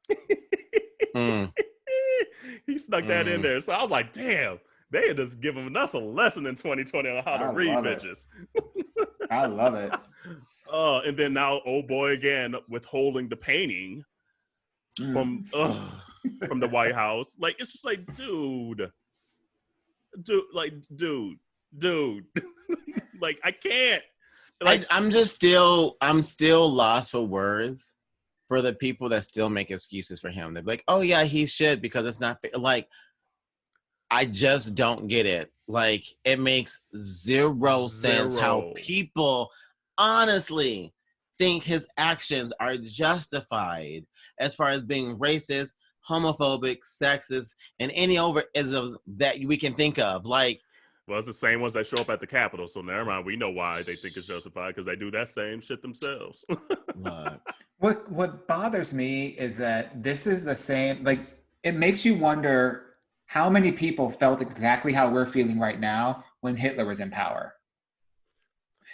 He snuck that in there. So I was like, damn, they had just given us a lesson in 2020 on how to read bitches. I love it. And then now, old boy again withholding the painting from the White House. Like it's just like, dude. Like I can't. Like I'm still lost for words for the people that still make excuses for him. They're like, oh yeah, he should because it's not fair. Like I just don't get it. Like it makes zero sense how people honestly think his actions are justified as far as being racist, homophobic, sexist, and any over-isms that we can think of. Like, well, it's the same ones that show up at the Capitol, so never mind. We know why they think it's justified because they do that same shit themselves. What bothers me is that this is the same. Like, it makes you wonder how many people felt exactly how we're feeling right now when Hitler was in power.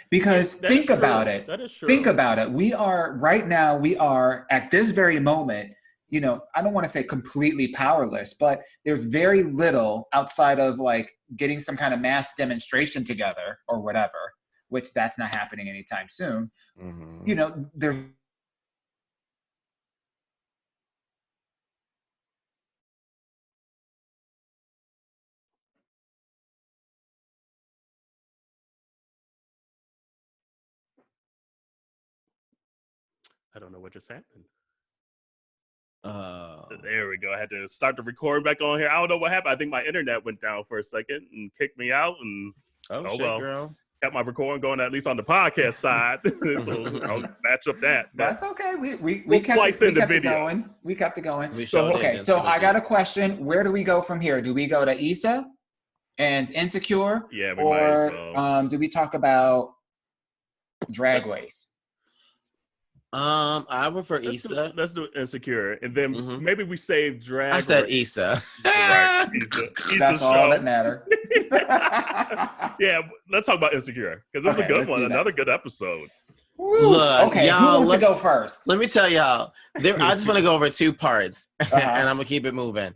Because think about it. That is true. Think about it. We are at this very moment, I don't want to say completely powerless, but there's very little outside of like getting some kind of mass demonstration together or whatever, which that's not happening anytime soon. Mm-hmm. There's I don't know what just happened. Oh. There we go. I had to start the recording back on here. I don't know what happened. I think my internet went down for a second and kicked me out. And Oh shit, well, girl. kept my recording going at least on the podcast side. So I'll match up that. But That's okay. We we'll kept, splice we in the kept it video. going. We kept it going. We So, showed Okay, it, so I absolutely. got a question. Where do we go from here? Do we go to Issa and Insecure? Yeah, we might as well. Do we talk about Drag Race? I prefer Issa. Let's do Insecure, and then Mhm. maybe we save Drag. I said Race. Issa. Right, Issa That's all show. that matter. Yeah, let's talk about Insecure because it was Okay, a good let's one. do that. Another good episode. Woo. Look, Okay, who y'all, wants to go first? Let me tell y'all. I just want to go over 2 parts, Uh-huh. and I'm gonna keep it moving.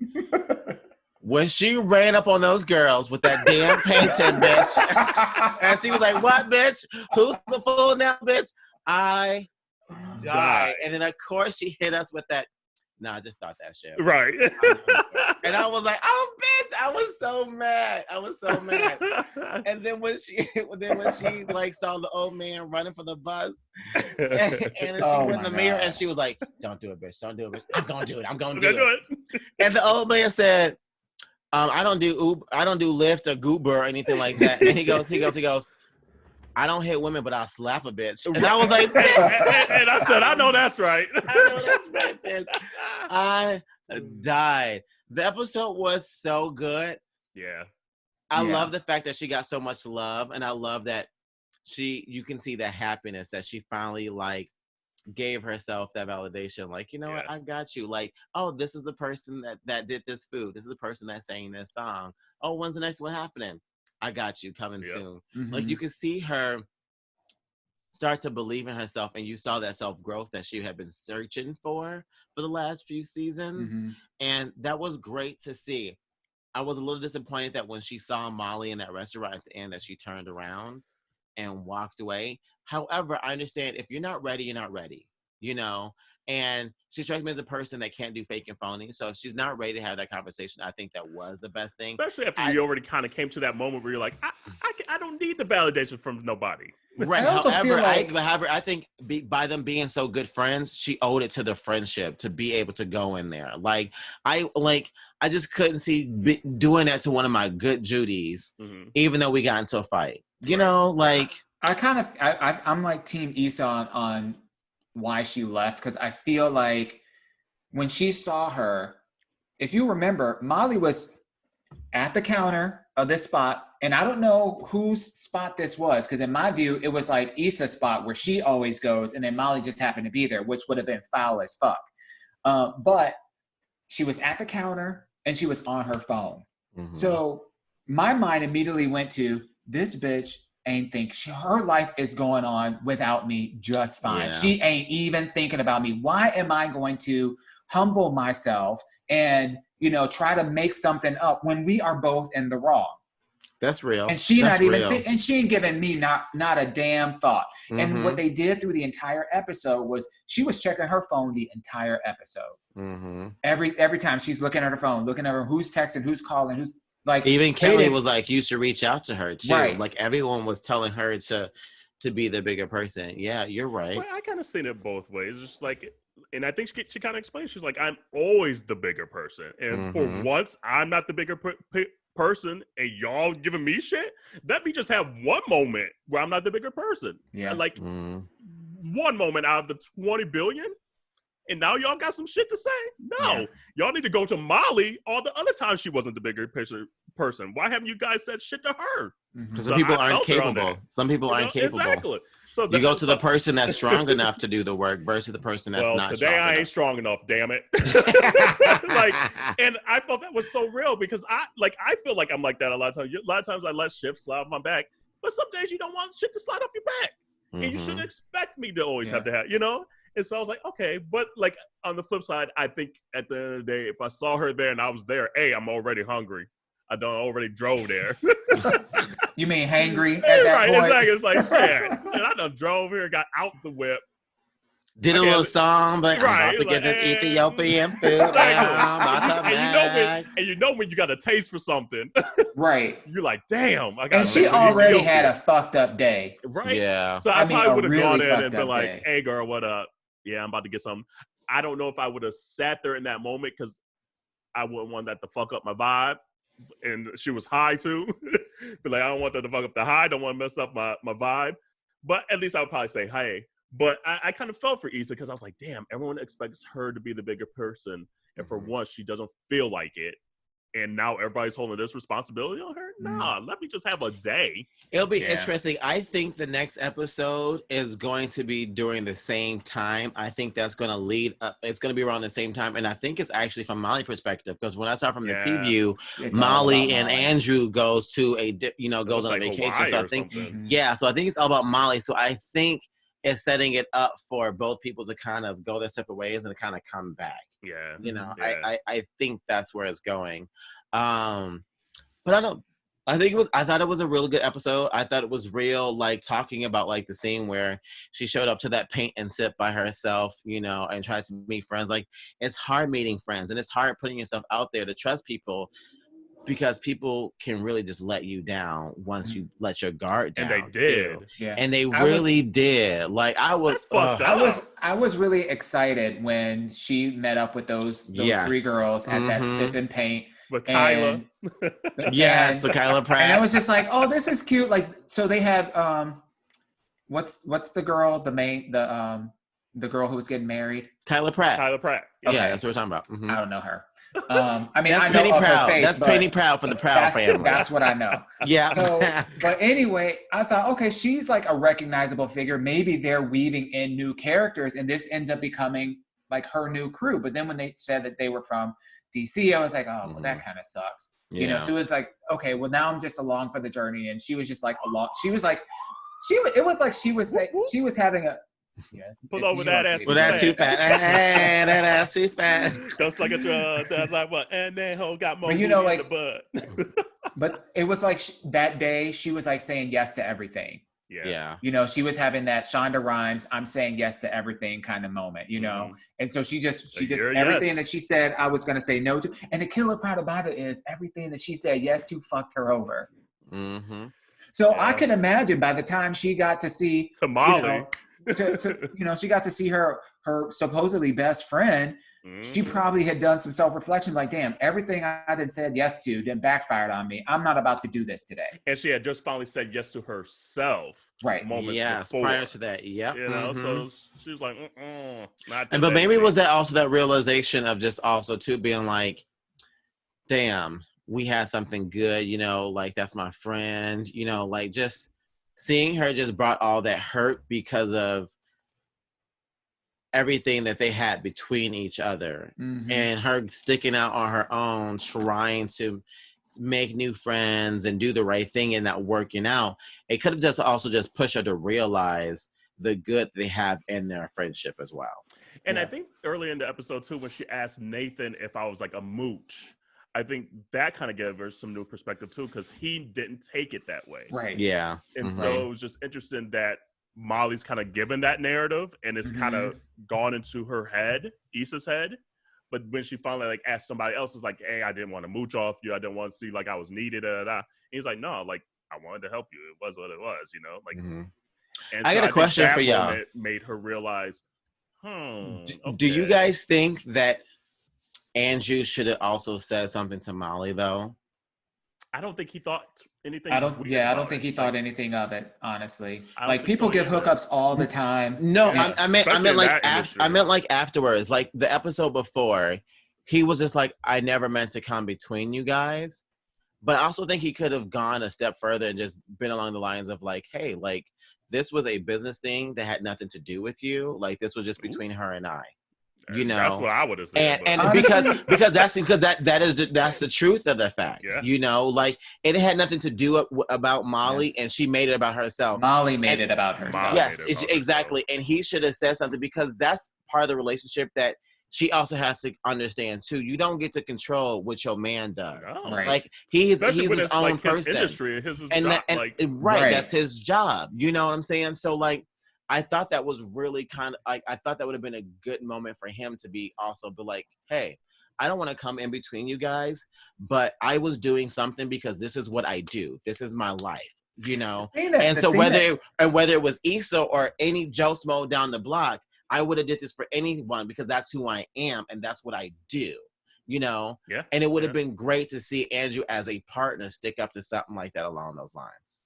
When she ran up on those girls with that damn painting, bitch, and she was like, "What, bitch? Who's the fool now, bitch?" I died. And then of course she hit us with that. Nah, I just thought that shit. Right. And I was like, "Oh, bitch!" I was so mad. And then when she like saw the old man running for the bus, and then she went in the mirror and she was like, "Don't do it, bitch. Don't do it, bitch. I'm gonna do it. I'm gonna do it." And the old man said, I don't do Lyft or Goober or anything like that. And he goes, "I don't hit women, but I'll slap a bitch." And I was like, and I said, I know that's right. I know that's right, bitch. I died. The episode was so good. Yeah. I love the fact that she got so much love, and I love that you can see the happiness that she finally like gave herself that validation. Like, you know what, I got you. Like, oh, this is the person that did this food. This is the person that sang this song. Oh, when's the next one happening? I got you coming soon. Mm-hmm. Like, you can see her start to believe in herself, and you saw that self-growth that she had been searching for the last few seasons. Mm-hmm. And that was great to see. I was a little disappointed that when she saw Molly in that restaurant at the end that she turned around and walked away. However, I understand if you're not ready, you're not ready, you know? And she strikes me as a person that can't do fake and phony. So if she's not ready to have that conversation, I think that was the best thing. Especially after you already kind of came to that moment where you're like, I don't need the validation from nobody. Right. I also However, feel like- I think by them being so good friends, she owed it to the friendship to be able to go in there. Like, I just couldn't see doing that to one of my good Judys, even though we got into a fight. You know, like I'm like Team Issa on why she left, because I feel like when she saw her, if you remember, Molly was at the counter of this spot, and I don't know whose spot this was, because in my view, it was like Issa's spot where she always goes, and then Molly just happened to be there, which would have been foul as fuck. But she was at the counter, and she was on her phone. Mm-hmm. So my mind immediately went to, this bitch ain't her life is going on without me just fine. Yeah. She ain't even thinking about me. Why am I going to humble myself and, try to make something up when we are both in the wrong? That's real. And she That's not even real. and she ain't giving me not a damn thought. Mm-hmm. And what they did through the entire episode was she was checking her phone the entire episode. Mm-hmm. Every time she's looking at her phone, looking at her, who's texting, who's calling, who's like. Even Kelly was like, you should reach out to her too. Right. Like, everyone was telling her to be the bigger person. Yeah, you're right. Well, I kind of seen it both ways. It's just like, and I think she kind of explained, she's like, I'm always the bigger person. And for once, I'm not the bigger person, and y'all giving me shit. Let me just have one moment where I'm not the bigger person. Yeah. Like, one moment out of the 20 billion. And now y'all got some shit to say? No. Y'all need to go to Molly all the other times she wasn't the bigger person. Why haven't you guys said shit to her? Because some people aren't capable. Some people aren't capable. Exactly. So you go to the person that's strong enough to do the work versus the person that's not today strong I ain't enough. strong enough, damn it. Like, and I felt that was so real because I feel like I'm like that a lot of times. A lot of times I let shit slide off my back, but some days you don't want shit to slide off your back. And you shouldn't expect me to always have to have, And so I was like, okay, but like on the flip side, I think at the end of the day, if I saw her there and I was there, I'm already hungry. I already drove there. You mean hangry at that right, point? exactly. It's like, shit. And I done drove here, got out the whip. Did a little song, but right, I'm about to get this Ethiopian food. Exactly. And you know when you got a taste for something. Right. You're like, damn. And she already had a fucked up day. Right? Yeah. So I probably would have really gone in fucked and been up like, day. hey, girl, what up? yeah, I'm about to get something. I don't know if I would have sat there in that moment because I wouldn't want that to fuck up my vibe. And she was high too. But like, I don't want that to fuck up the high. Don't want to mess up my vibe. But at least I would probably say, hey. But I kind of felt for Issa because I was like, damn, everyone expects her to be the bigger person. And for once, she doesn't feel like it. And now everybody's holding this responsibility on her? Nah, let me just have a day. It'll be interesting. I think the next episode is going to be during the same time. I think that's going to lead up. It's going to be around the same time. And I think it's actually from Molly's perspective. Because when I saw from the preview, Molly and Andrew goes to goes on a vacation. Hawaii so I think, so I think it's all about Molly. So I think it's setting it up for both people to kind of go their separate ways and kind of come back. Yeah. I think that's where it's going. But I don't. I thought it was a really good episode. I thought it was real, like talking about like the scene where she showed up to that paint and sip by herself, and tried to meet friends. Like, it's hard meeting friends, and it's hard putting yourself out there to trust people, because people can really just let you down once you let your guard down. And they did. Yeah. And they really did. Like, I was really excited when she met up with those three girls at that sip and paint. With Kyla. So Kyla Pratt. And I was just like, oh, this is cute. Like, so they had what's the girl, the girl who was getting married? Kyla Pratt. Okay. Yeah, that's what we're talking about. I don't know her. I mean, that's I know Penny of Proud. her face, that's Penny Proud from the Proud family. That's what I know. Yeah. So, but anyway, I thought, okay, she's like a recognizable figure. Maybe they're weaving in new characters, and this ends up becoming like her new crew. But then when they said that they were from DC, I was like, oh, well, that kind of sucks. Yeah. So it was like, okay, well, now I'm just along for the journey. And she was just like along. She was like, it was like she was having a. Yes. Pull over that ass. Well, that's too fat. Hey, that ass too fat. Just like that's like what? And then hoe got more. But like the butt. But it was like that day she was like saying yes to everything. Yeah. She was having that Shonda Rhimes, I'm saying yes to everything kind of moment, And so she just everything that she said I was gonna say no to. And the killer part about it is everything that she said yes to fucked her over. Mm-hmm. So I can imagine by the time she got to see Tamale. She got to see her supposedly best friend. She probably had done some self-reflection, like, damn, everything I had said yes to then backfired on me. I'm not about to do this today. And she had just finally said yes to herself. Right. Moments before. Prior to that. Yep. So she was like, not. But maybe it was that realization of just also too being like, damn, we had something good, like that's my friend, like just seeing her just brought all that hurt because of everything that they had between each other, and her sticking out on her own, trying to make new friends and do the right thing and not working out. It could have just pushed her to realize the good they have in their friendship as well. And I think early in the episode too, when she asked Nathan if I was like a mooch, I think that kind of gave her some new perspective too, because he didn't take it that way. Right. Yeah. And so it was just interesting that Molly's kind of given that narrative, and it's kind of gone into her head, Issa's head. But when she finally like asked somebody else, it's like, hey, I didn't want to mooch off you. I didn't want to see like I was needed. And he's like, no, like I wanted to help you. It was what it was, like. And I got a question for y'all. It made her realize, do you guys think that Andrew should have also said something to Molly though? I don't think he thought anything. I don't think he thought anything of it, honestly. Like people give hookups all the time. No, I meant like afterwards, like the episode before, he was just like, I never meant to come between you guys. But I also think he could have gone a step further and just been along the lines of like, hey, like this was a business thing that had nothing to do with you. Like this was just between her and I. That's what I would have said. And because that's the truth of the fact. Like it had nothing to do about Molly, and she made it about herself. Molly made it about herself. Yes, exactly. And he should have said something, because that's part of the relationship that she also has to understand too. You don't get to control what your man does. No. Right. Like he's his own like person. His industry, his and job, right, that's his job. You know what I'm saying? So like, I thought that was really kind of like, I thought that would have been a good moment for him to be like, hey, I don't want to come in between you guys, but I was doing something because this is what I do. This is my life, And so whether it was Issa or any Joe Smo down the block, I would have did this for anyone because that's who I am and that's what I do, you know? Yeah. And it would have been great to see Andrew as a partner stick up to something like that along those lines.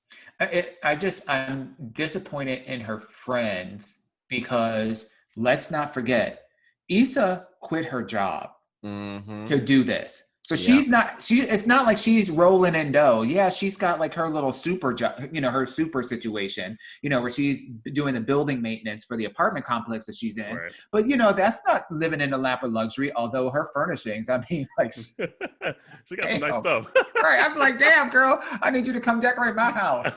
I'm disappointed in her friends because let's not forget, Issa quit her job to do this. So it's not like she's rolling in dough. Yeah, she's got like her little super job, you know, her super situation, you know, where she's doing the building maintenance for the apartment complex that she's in. Right. But, you know, that's not living in the lap of luxury, although her furnishings, I mean, like. She got some nice stuff. Right. I'm like, damn, girl, I need you to come decorate my house.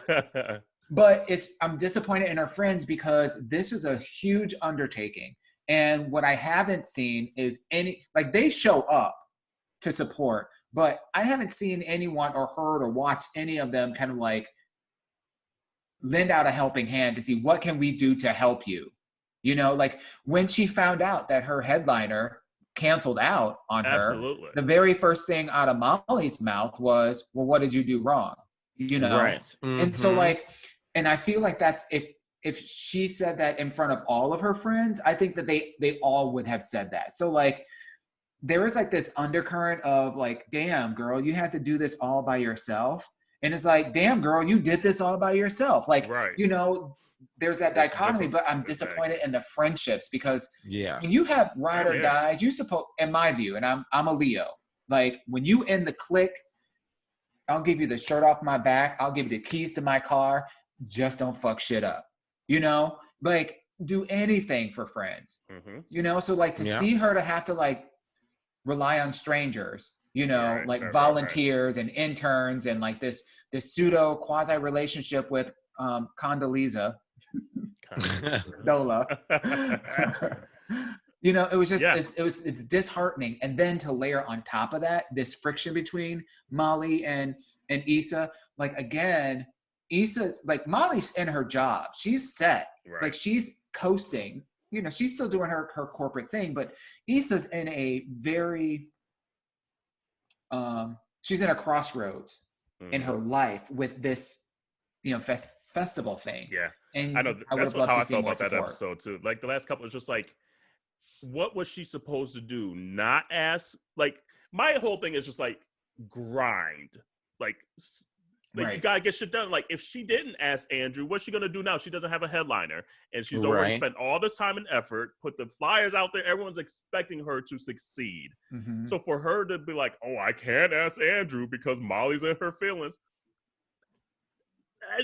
But I'm disappointed in her friends because this is a huge undertaking. And what I haven't seen is they show up to support, but I haven't seen anyone or heard or watched any of them kind of like lend out a helping hand to see what can we do to help you. You know, like when she found out that her headliner canceled out on her, the very first thing out of Molly's mouth was, well, what did you do wrong? You know? Right. Mm-hmm. And so like, and I feel like that's, if she said that in front of all of her friends, I think that they all would have said that. So like, there is like this undercurrent of like, damn girl, you had to do this all by yourself. And it's like, damn girl, you did this all by yourself. Like, you know, there's that dichotomy, but I'm disappointed in the friendships because when you have ride or dies, you suppose, in my view, and I'm a Leo, like when you end the clique, I'll give you the shirt off my back. I'll give you the keys to my car. Just don't fuck shit up. You know, like do anything for friends, you know? So like to see her to have to like rely on strangers, you know, volunteers and interns and like this pseudo quasi relationship with Condoleezza Dola. You know, it was just it's disheartening. And then to layer on top of that this friction between Molly and Issa, like again, Issa's like Molly's in her job. She's set. Like she's coasting. You know, she's still doing her corporate thing, but Issa's in a very she's in a crossroads in her life with this, you know, festival thing. Yeah. And I know that's how I felt about that episode too. Like the last couple was just like, what was she supposed to do? Not ask, like my whole thing is just like grind. Like you gotta get shit done. Like if she didn't ask Andrew, what's she gonna do now? She doesn't have a headliner, and she's already spent all this time and effort, put the flyers out there. Everyone's expecting her to succeed. So for her to be like, "Oh, I can't ask Andrew because Molly's in her feelings,"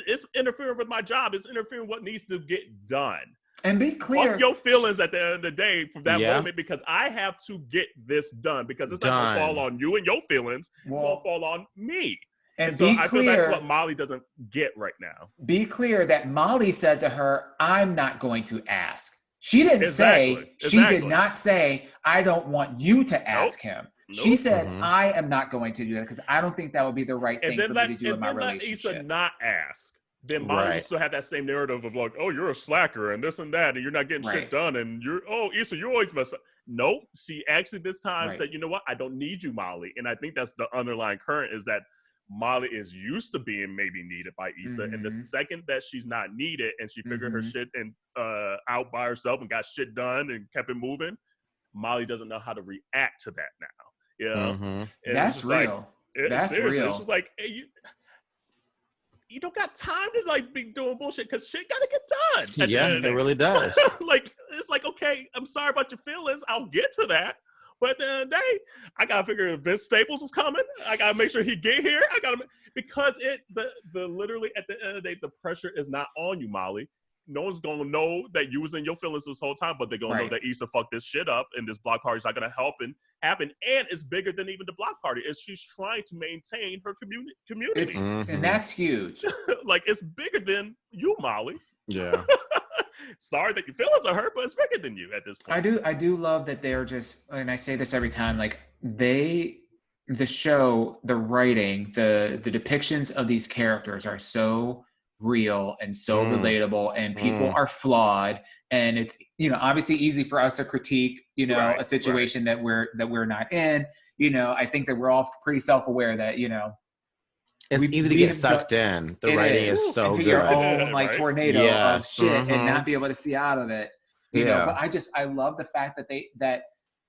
it's interfering with my job. It's interfering with what needs to get done. And be clear, fuck your feelings at the end of the day from that moment, because I have to get this done because it's not gonna fall on you and your feelings. It's gonna fall on me. And so I feel that's what Molly doesn't get right now. Be clear that Molly said to her, I'm not going to ask. She didn't say, she did not say, I don't want you to ask him. She said, I am not going to do that because I don't think that would be the right thing for me to do in my relationship. Let Issa not ask. Then Molly would still have that same narrative of like, oh, you're a slacker and this and that, and you're not getting shit done, and Issa, you're always messed up. Nope. She actually this time said, you know what? I don't need you, Molly. And I think that's the underlying current is that Molly is used to being maybe needed by Issa, and the second that she's not needed and she figured her shit and out by herself and got shit done and kept it moving, Molly doesn't know how to react to that now. You know? That's real. Like, that's real. It's just like, hey, you don't got time to like be doing bullshit because shit gotta get done. Yeah, it really does. Like it's like, okay, I'm sorry about your feelings. I'll get to that. But at the end of the day, I gotta figure if Vince Staples is coming. I gotta make sure he get here. Because the literally at the end of the day, the pressure is not on you, Molly. No one's gonna know that you was in your feelings this whole time, but they're gonna know that Issa fucked this shit up, and this block party's not gonna happen. And it's bigger than even the block party. Is she's trying to maintain her community, and that's huge. Like it's bigger than you, Molly. Yeah. Sorry that your feelings are hurt, but it's bigger than you at this point. I do love that they're just, and I say this every time, like the show, the writing, the depictions of these characters are so real and so relatable, and people are flawed, and it's, you know, obviously easy for us to critique, you know, a situation that we're not in. You know, I think that we're all pretty self-aware that, you know, it's easy to get sucked in. The writing is so into good. Your own like tornado of shit and not be able to see out of it. you know. But I love the fact that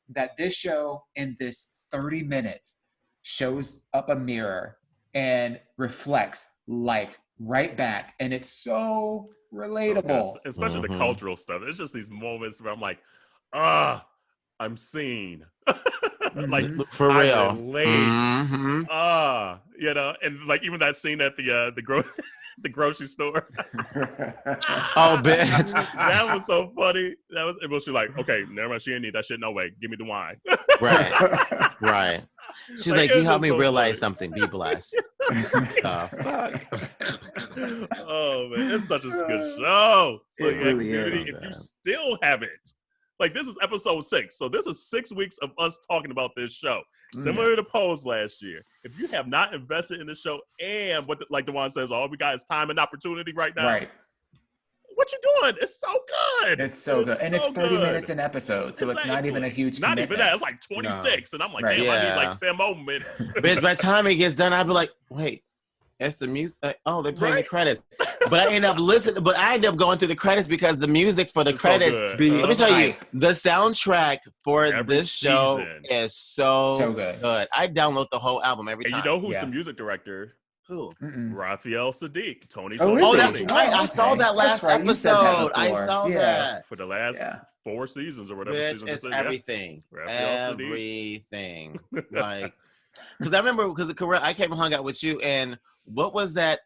that this show in this 30 minutes shows up a mirror and reflects life right back, and it's so relatable. So especially the cultural stuff. It's just these moments where I'm like, I'm seen. Like for real. I relate. You know, and like even that scene at the grocery store. Oh, bitch. That was so funny. It was like, okay, never mind. She didn't need that shit. No way. Give me the wine. Right. She's like, you helped me realize something. Be blessed. Fuck. Oh man, it's such a good show. So it really Community, is. if you still haven't, like, this is episode 6, so this is 6 weeks of us talking about this show. Similar to Pose last year. If you have not invested in the show, and like Dawon says, all we got is time and opportunity right now. Right. What you doing? It's so good. It's so good. And it's 30 minutes an episode, so it's not even a huge commitment. Not even that. It's like 26. And I'm like, damn, I need like 10 more minutes. Bitch, by the time it gets done, I'd be like, wait, that's the music. Like, oh, they're playing the credits. But I end up going through the credits because the music for the credits. Let me tell you, the soundtrack for this show is so good. I download the whole album every time. And you know who's the music director? Who? Raphael Sadiq. Tony. Oh, that's right. I saw that last episode. I saw that. For the last 4 seasons or whatever. Bitch, it's everything. Everything. Like, because I remember, I came and hung out with you, and what was that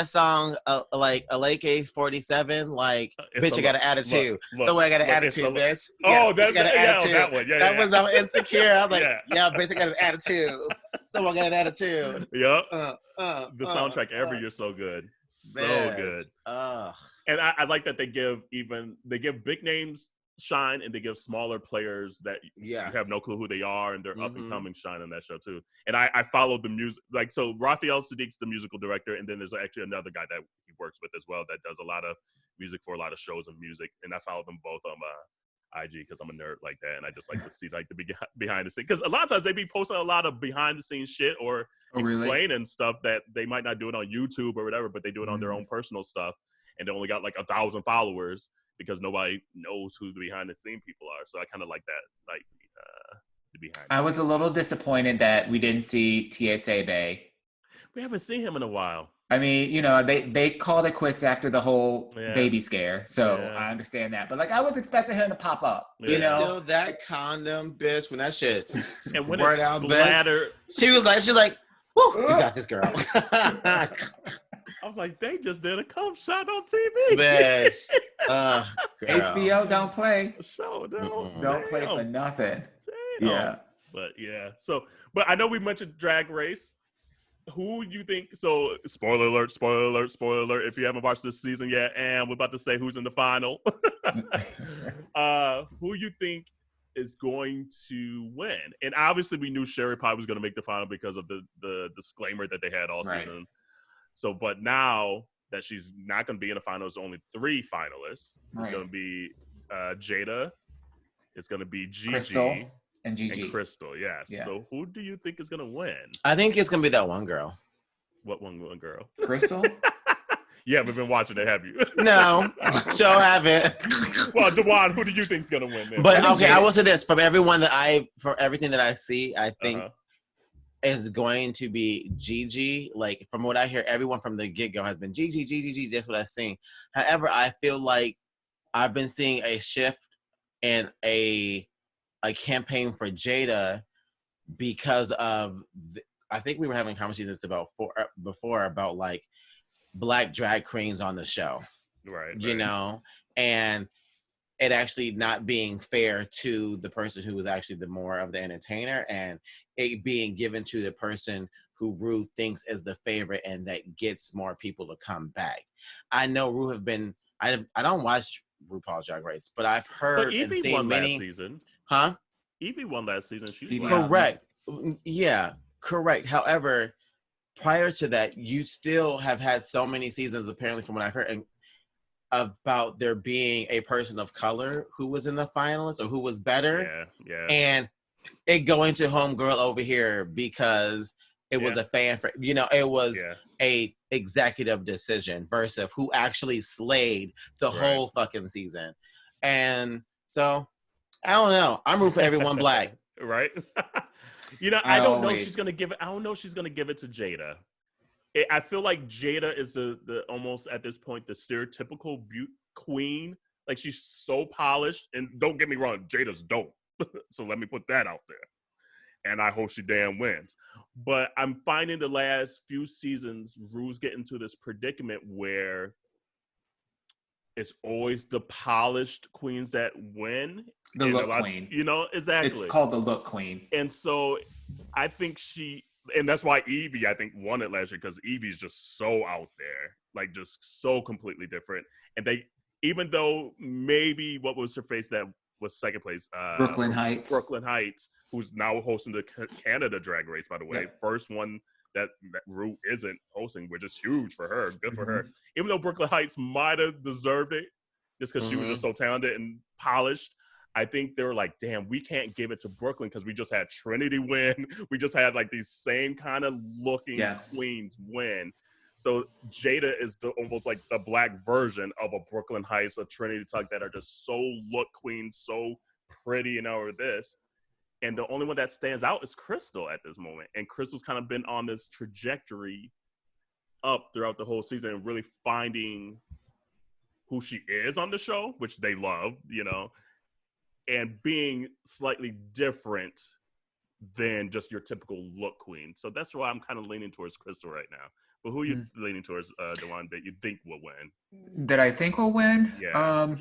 song, like Aleke 47? Like, bitch, I got an attitude. So I got an attitude, bitch. Oh, that got an attitude. That one. That was Insecure. I was like, bitch, I got an attitude. So I got an attitude. Yep. The soundtrack every year so good. So good. And I like that they give big names shine, and they give smaller players that you have no clue who they are, and they're up and coming shine on that show too. And I followed the music, like, so Raphael Sadiq's the musical director, and then there's actually another guy that he works with as well that does a lot of music for a lot of shows and music, and I follow them both on IG because I'm a nerd like that, and I just like to see like the behind the scenes, because a lot of times they be posting a lot of behind the scenes shit or explaining stuff that they might not do it on YouTube or whatever, but they do it on their own personal stuff, and they only got like 1,000 followers because nobody knows who the behind the scene people are. So I kind of like that, like the behind. I was a little disappointed that we didn't see TSA Bay. We haven't seen him in a while. I mean, you know, they called it quits after the whole baby scare, so I understand that. But like, I was expecting him to pop up. You know, still that condom, bitch. When that shit and when it splattered, she's like, "Woo, you got this, girl." I was like, they just did a cum shot on TV. Bitch. HBO don't play. Show don't play for nothing. Damn. Yeah. But I know we mentioned Drag Race. Who you think? So spoiler alert! If you haven't watched this season yet, and we're about to say who's in the final. Who you think is going to win? And obviously, we knew Sherry Pie was going to make the final because of the disclaimer that they had all season. So, but now that she's not going to be in the finals, only 3 finalists. It's going to be Jada. It's going to be Gigi. Crystal and Gigi. And Crystal, yes. Yeah. So who do you think is going to win? I think it's going to be that one girl. What one girl? Crystal? You haven't been watching it, have you? No, sure haven't. Well, Dawon, who do you think is going to win then? But okay, I will say this. From everything that I see, I think is going to be Gigi. Like, from what I hear, everyone from the get-go has been Gigi. That's what I've seen. However, I feel like I've been seeing a shift in a campaign for Jada because of I think we were having conversations before about like Black drag queens on the show, right? You know, and it actually not being fair to the person who was actually the more of the entertainer, and it being given to the person who Ru thinks is the favorite and that gets more people to come back. I know Ru have been. I don't watch RuPaul's Drag Race, but I've heard and seen won many. Last season. Huh? Evie won last season. She was correct. Yeah, correct. However, prior to that, you still have had so many seasons, apparently, from what I've heard, and about there being a person of color who was in the finalists or who was better. Yeah. And it going to homegirl over here because it was a fan for, you know, it was a executive decision versus who actually slayed the whole fucking season. And so, I don't know. I'm rooting for everyone black. Right? I don't know if she's gonna give it. I don't know if she's gonna give it to Jada. I feel like Jada is the almost at this point the stereotypical queen. Like she's so polished, and don't get me wrong, Jada's dope. So let me put that out there. And I hope she damn wins. But I'm finding the last few seasons, Rue's get into this predicament where it's always the polished queens that win. The look queen. Exactly. It's called the look queen. And so I think and that's why Evie, I think, won it last year, because Evie's just so out there, like just so completely different. And even though maybe what was her face that was second place? Brooklyn Heights, who's now hosting the Canada Drag Race, by the way. Yeah. First one that Rue isn't hosting, which is huge for her. Good for her. Even though Brooklyn Heights might have deserved it, just because she was just so talented and polished, I think they were like, damn, we can't give it to Brooklyn because we just had Trinity win. We just had like these same kind of looking queens win. So Jada is almost like the black version of a Brooklyn Heights, a Trinity Tuck that are just so look queens, so pretty and all of this. And the only one that stands out is Crystal at this moment. And Crystal's kind of been on this trajectory up throughout the whole season and really finding who she is on the show, which they love, and being slightly different than just your typical look queen. So that's why I'm kind of leaning towards Crystal right now. But who are you leaning towards, Dawon, that you think will win? That I think will win? Yeah.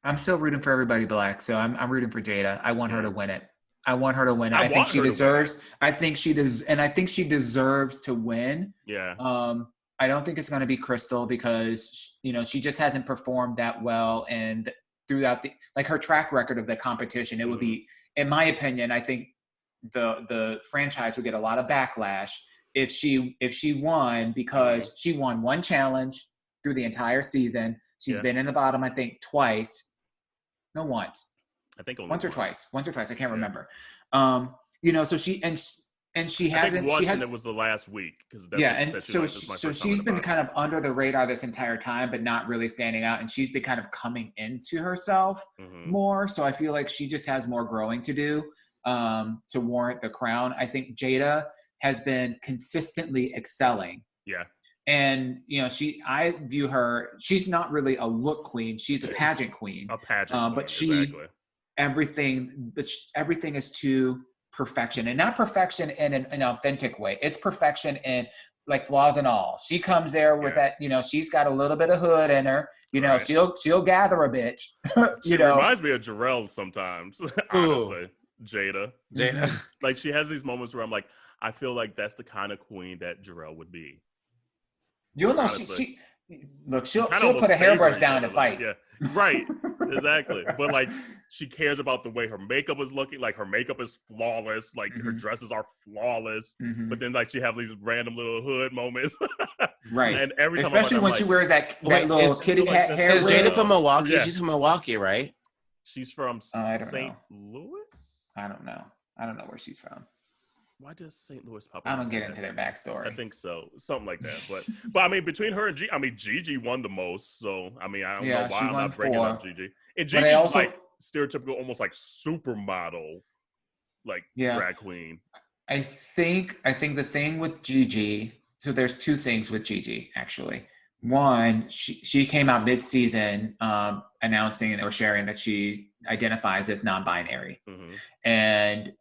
I'm still rooting for everybody black, so I'm rooting for Jada. I want her to win it. I think she deserves. I think she does, and I think she deserves to win. Yeah. I don't think it's going to be Crystal because she just hasn't performed that well, and throughout her track record of the competition, it would be, in my opinion, I think the franchise would get a lot of backlash if she won, because she won one challenge through the entire season. She's been in the bottom, I think, twice. No, once. I think only once or twice. I can't remember. So she she hasn't. And it was the last week because she's been kind of under the radar this entire time, but not really standing out. And she's been kind of coming into herself more. So I feel like she just has more growing to do to warrant the crown. I think Jada has been consistently excelling. Yeah. And, I view her, she's not really a look queen. She's a pageant queen. But everything is to perfection, and not perfection in an authentic way. It's perfection in like flaws and all. She comes there with that, she's got a little bit of hood in her, right. she'll gather a bitch. She reminds me of Jerrell sometimes, honestly. Jada. Like she has these moments where I'm like, I feel like that's the kind of queen that Jerrell would be. You'll know she'll put a hairbrush down and fight. Yeah, right, exactly. But like, she cares about the way her makeup is looking. Like her makeup is flawless. Like her dresses are flawless. But then like she have these random little hood moments. Right. And every time, especially when she wears that little kitty cat hair. Is Jada from Milwaukee? Yeah. She's from Milwaukee, right? She's from St. Louis. I don't know where she's from. Why does St. Louis pop up? I don't get into their backstory. I think so. Something like that. But I mean, between her and Gigi won the most. So, I mean, I don't know why I'm not bringing up Gigi. And Gigi's also, like stereotypical, almost like supermodel, like drag queen. I think the thing with Gigi, so there's two things with Gigi, actually. One, she came out mid-season announcing or sharing that she identifies as non-binary. And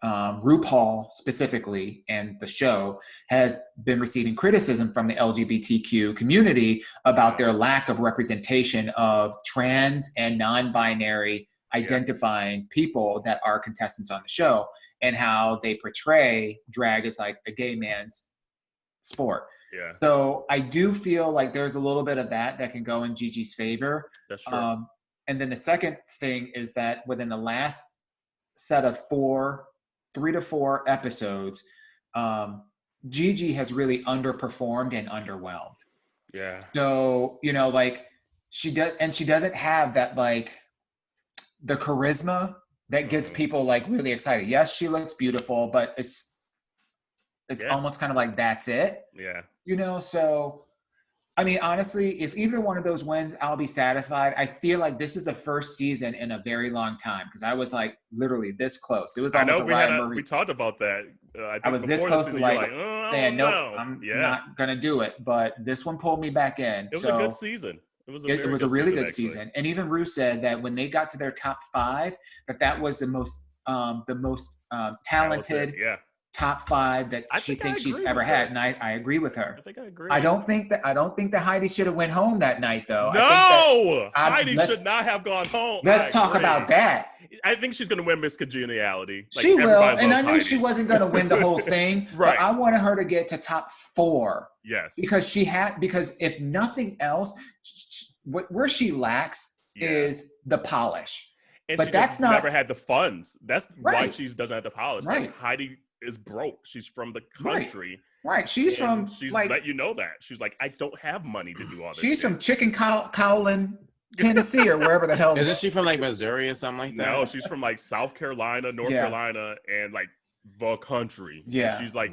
RuPaul specifically and the show has been receiving criticism from the LGBTQ community about their lack of representation of trans and non-binary identifying people that are contestants on the show, and how they portray drag as like a gay man's sport. Yeah. So I do feel like there's a little bit of that can go in Gigi's favor. That's true. And then the second thing is that within the last set of 3 to 4 episodes, Gigi has really underperformed and underwhelmed. Yeah. So, like she doesn't have that, like the charisma that gets people like really excited. Yes, she looks beautiful, but it's almost kind of like, that's it. Yeah. So I mean, honestly, if either one of those wins, I'll be satisfied. I feel like this is the first season in a very long time because I was like literally this close. It was almost we talked about that. I was this close to like saying, nope, know. I'm not going to do it. But this one pulled me back in. It was a good season. It was a really good season. And even Rue said that when they got to their top 5, that was the most talented top 5 that she thinks she's ever had. And I agree with her. I think I agree. I don't think that Heidi should have went home that night though. No, Heidi should not have gone home. Let's talk about that. I think she's going to win Miss Congeniality. She will, and I knew she wasn't going to win the whole thing. Right. But I wanted her to get to top 4. Yes. Because if nothing else, where she lacks is the polish. And but she that's not never had the funds. That's why she doesn't have the polish. Right. Like Heidi is broke. She's from the country. Right. She's let you know that. She's like, I don't have money to do all this. She's from Chicken Cowlin, Tennessee, or wherever the hell. Isn't she from like Missouri or something like that? No, she's from like South Carolina, North Carolina, and like the country. Yeah. And she's like,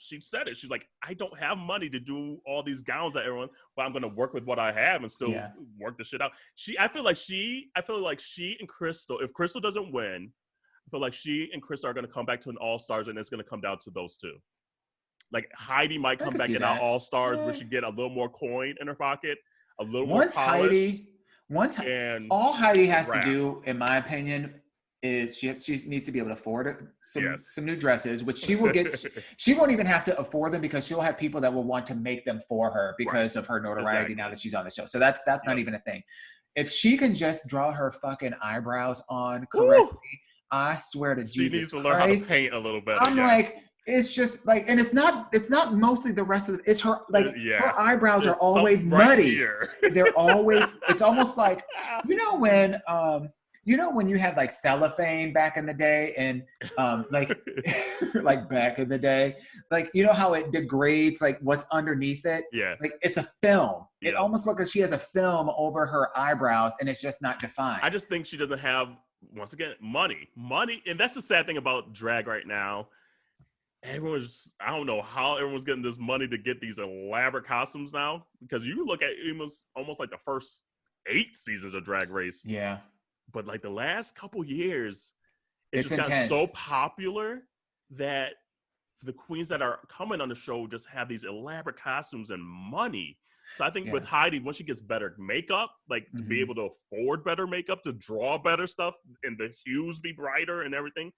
she said it. She's like, I don't have money to do all these gowns that everyone, but I'm going to work with what I have and still work the shit out. I feel like she and Crystal, if Crystal doesn't win, I feel like she and Crystal are going to come back to an All-Stars, and it's going to come down to those two. Like Heidi might come back in our All-Stars where she get a little more coin in her pocket, a little more polish. All Heidi has to do, in my opinion, is she needs to be able to afford some new dresses, which she will get. She won't even have to afford them because she'll have people that will want to make them for her because of her notoriety now that she's on the show. So that's not even a thing. If she can just draw her fucking eyebrows on correctly, I swear to Jesus Christ. She needs to learn how to paint a little better. I'm like, it's just like, and it's not mostly the rest of it. It's her, like, her eyebrows are always muddy. They're always, it's almost like, when you had like cellophane back in the day and like back in the day, like, you know how it degrades like what's underneath it? Yeah. Like it's a film. Yeah. It almost looks like she has a film over her eyebrows and it's just not defined. I just think she doesn't have, once again, money. And that's the sad thing about drag right now. I don't know how everyone's getting this money to get these elaborate costumes now, because you look at almost like the first 8 seasons of Drag Race. Yeah. But like the last couple years, it just got so popular that the queens that are coming on the show just have these elaborate costumes and money. So I think with Heidi, once she gets better makeup, like to be able to afford better makeup, to draw better stuff, and the hues be brighter and everything,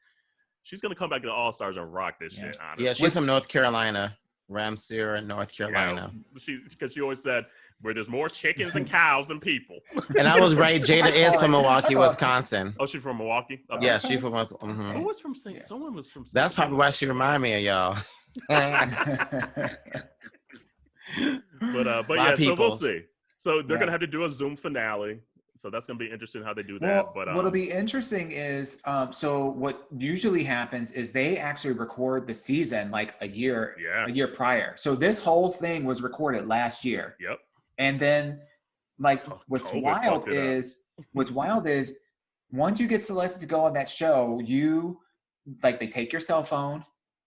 she's going to come back to the All-Stars and rock this shit, honestly. Yeah, she's from North Carolina. Ramsey, North Carolina. Because she always said, where there's more chickens and cows than people. And I was right. Jada is from Milwaukee, Wisconsin. Oh, she's from Milwaukee? Okay. Yeah, she's from Wisconsin. Mm-hmm. Who was from St. Someone was from St. That's probably why she remind me of y'all. But yeah, so we'll see. So they're going to have to do a Zoom finale. So that's going to be interesting how they do that. Well, what'll be interesting is, so what usually happens is they actually record the season like a year prior. So this whole thing was recorded last year. Yep. And then, like, what's wild is once you get selected to go on that show, they take your cell phone,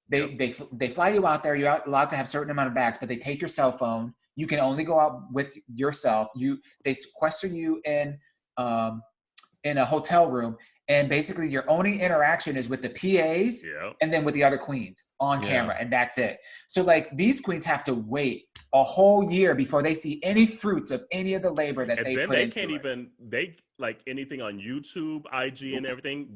they fly you out there. You're allowed to have a certain amount of bags, but they take your cell phone. You can only go out with yourself. They sequester you in a hotel room, and basically your only interaction is with the PAs and then with the other queens on camera, and that's it. So like these queens have to wait a whole year before they see any fruits of any of the labor that they put into it. Like anything on YouTube, IG, and everything.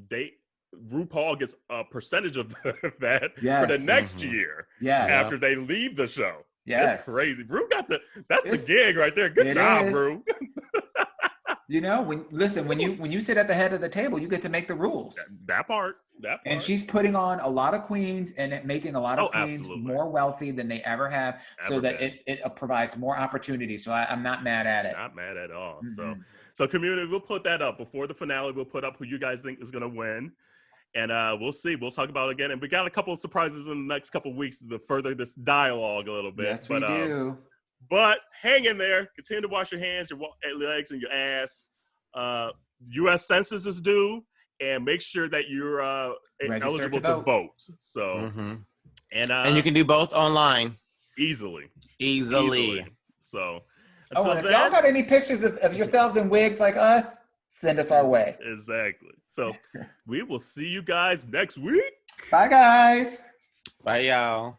RuPaul gets a percentage of that for the next year after they leave the show. Yes. It's crazy. Brew that's the gig right there. Good job, Brew. when you sit at the head of the table, you get to make the rules. That part. And she's putting on a lot of queens and making a lot of queens more wealthy than they ever have, so that it provides more opportunities. So I'm not mad at it. Not mad at all. Mm-hmm. So community, we'll put that up before the finale. We'll put up who you guys think is going to win. And we'll see. We'll talk about it again. And we got a couple of surprises in the next couple of weeks to further this dialogue a little bit. Yes, we do. But hang in there. Continue to wash your hands, your legs, and your ass. U.S. Census is due. And make sure that you're eligible to vote. So, and you can do both online. Easily. So, and if y'all got any pictures of yourselves in wigs like us, send us our way. Exactly. So we will see you guys next week. Bye, guys. Bye, y'all.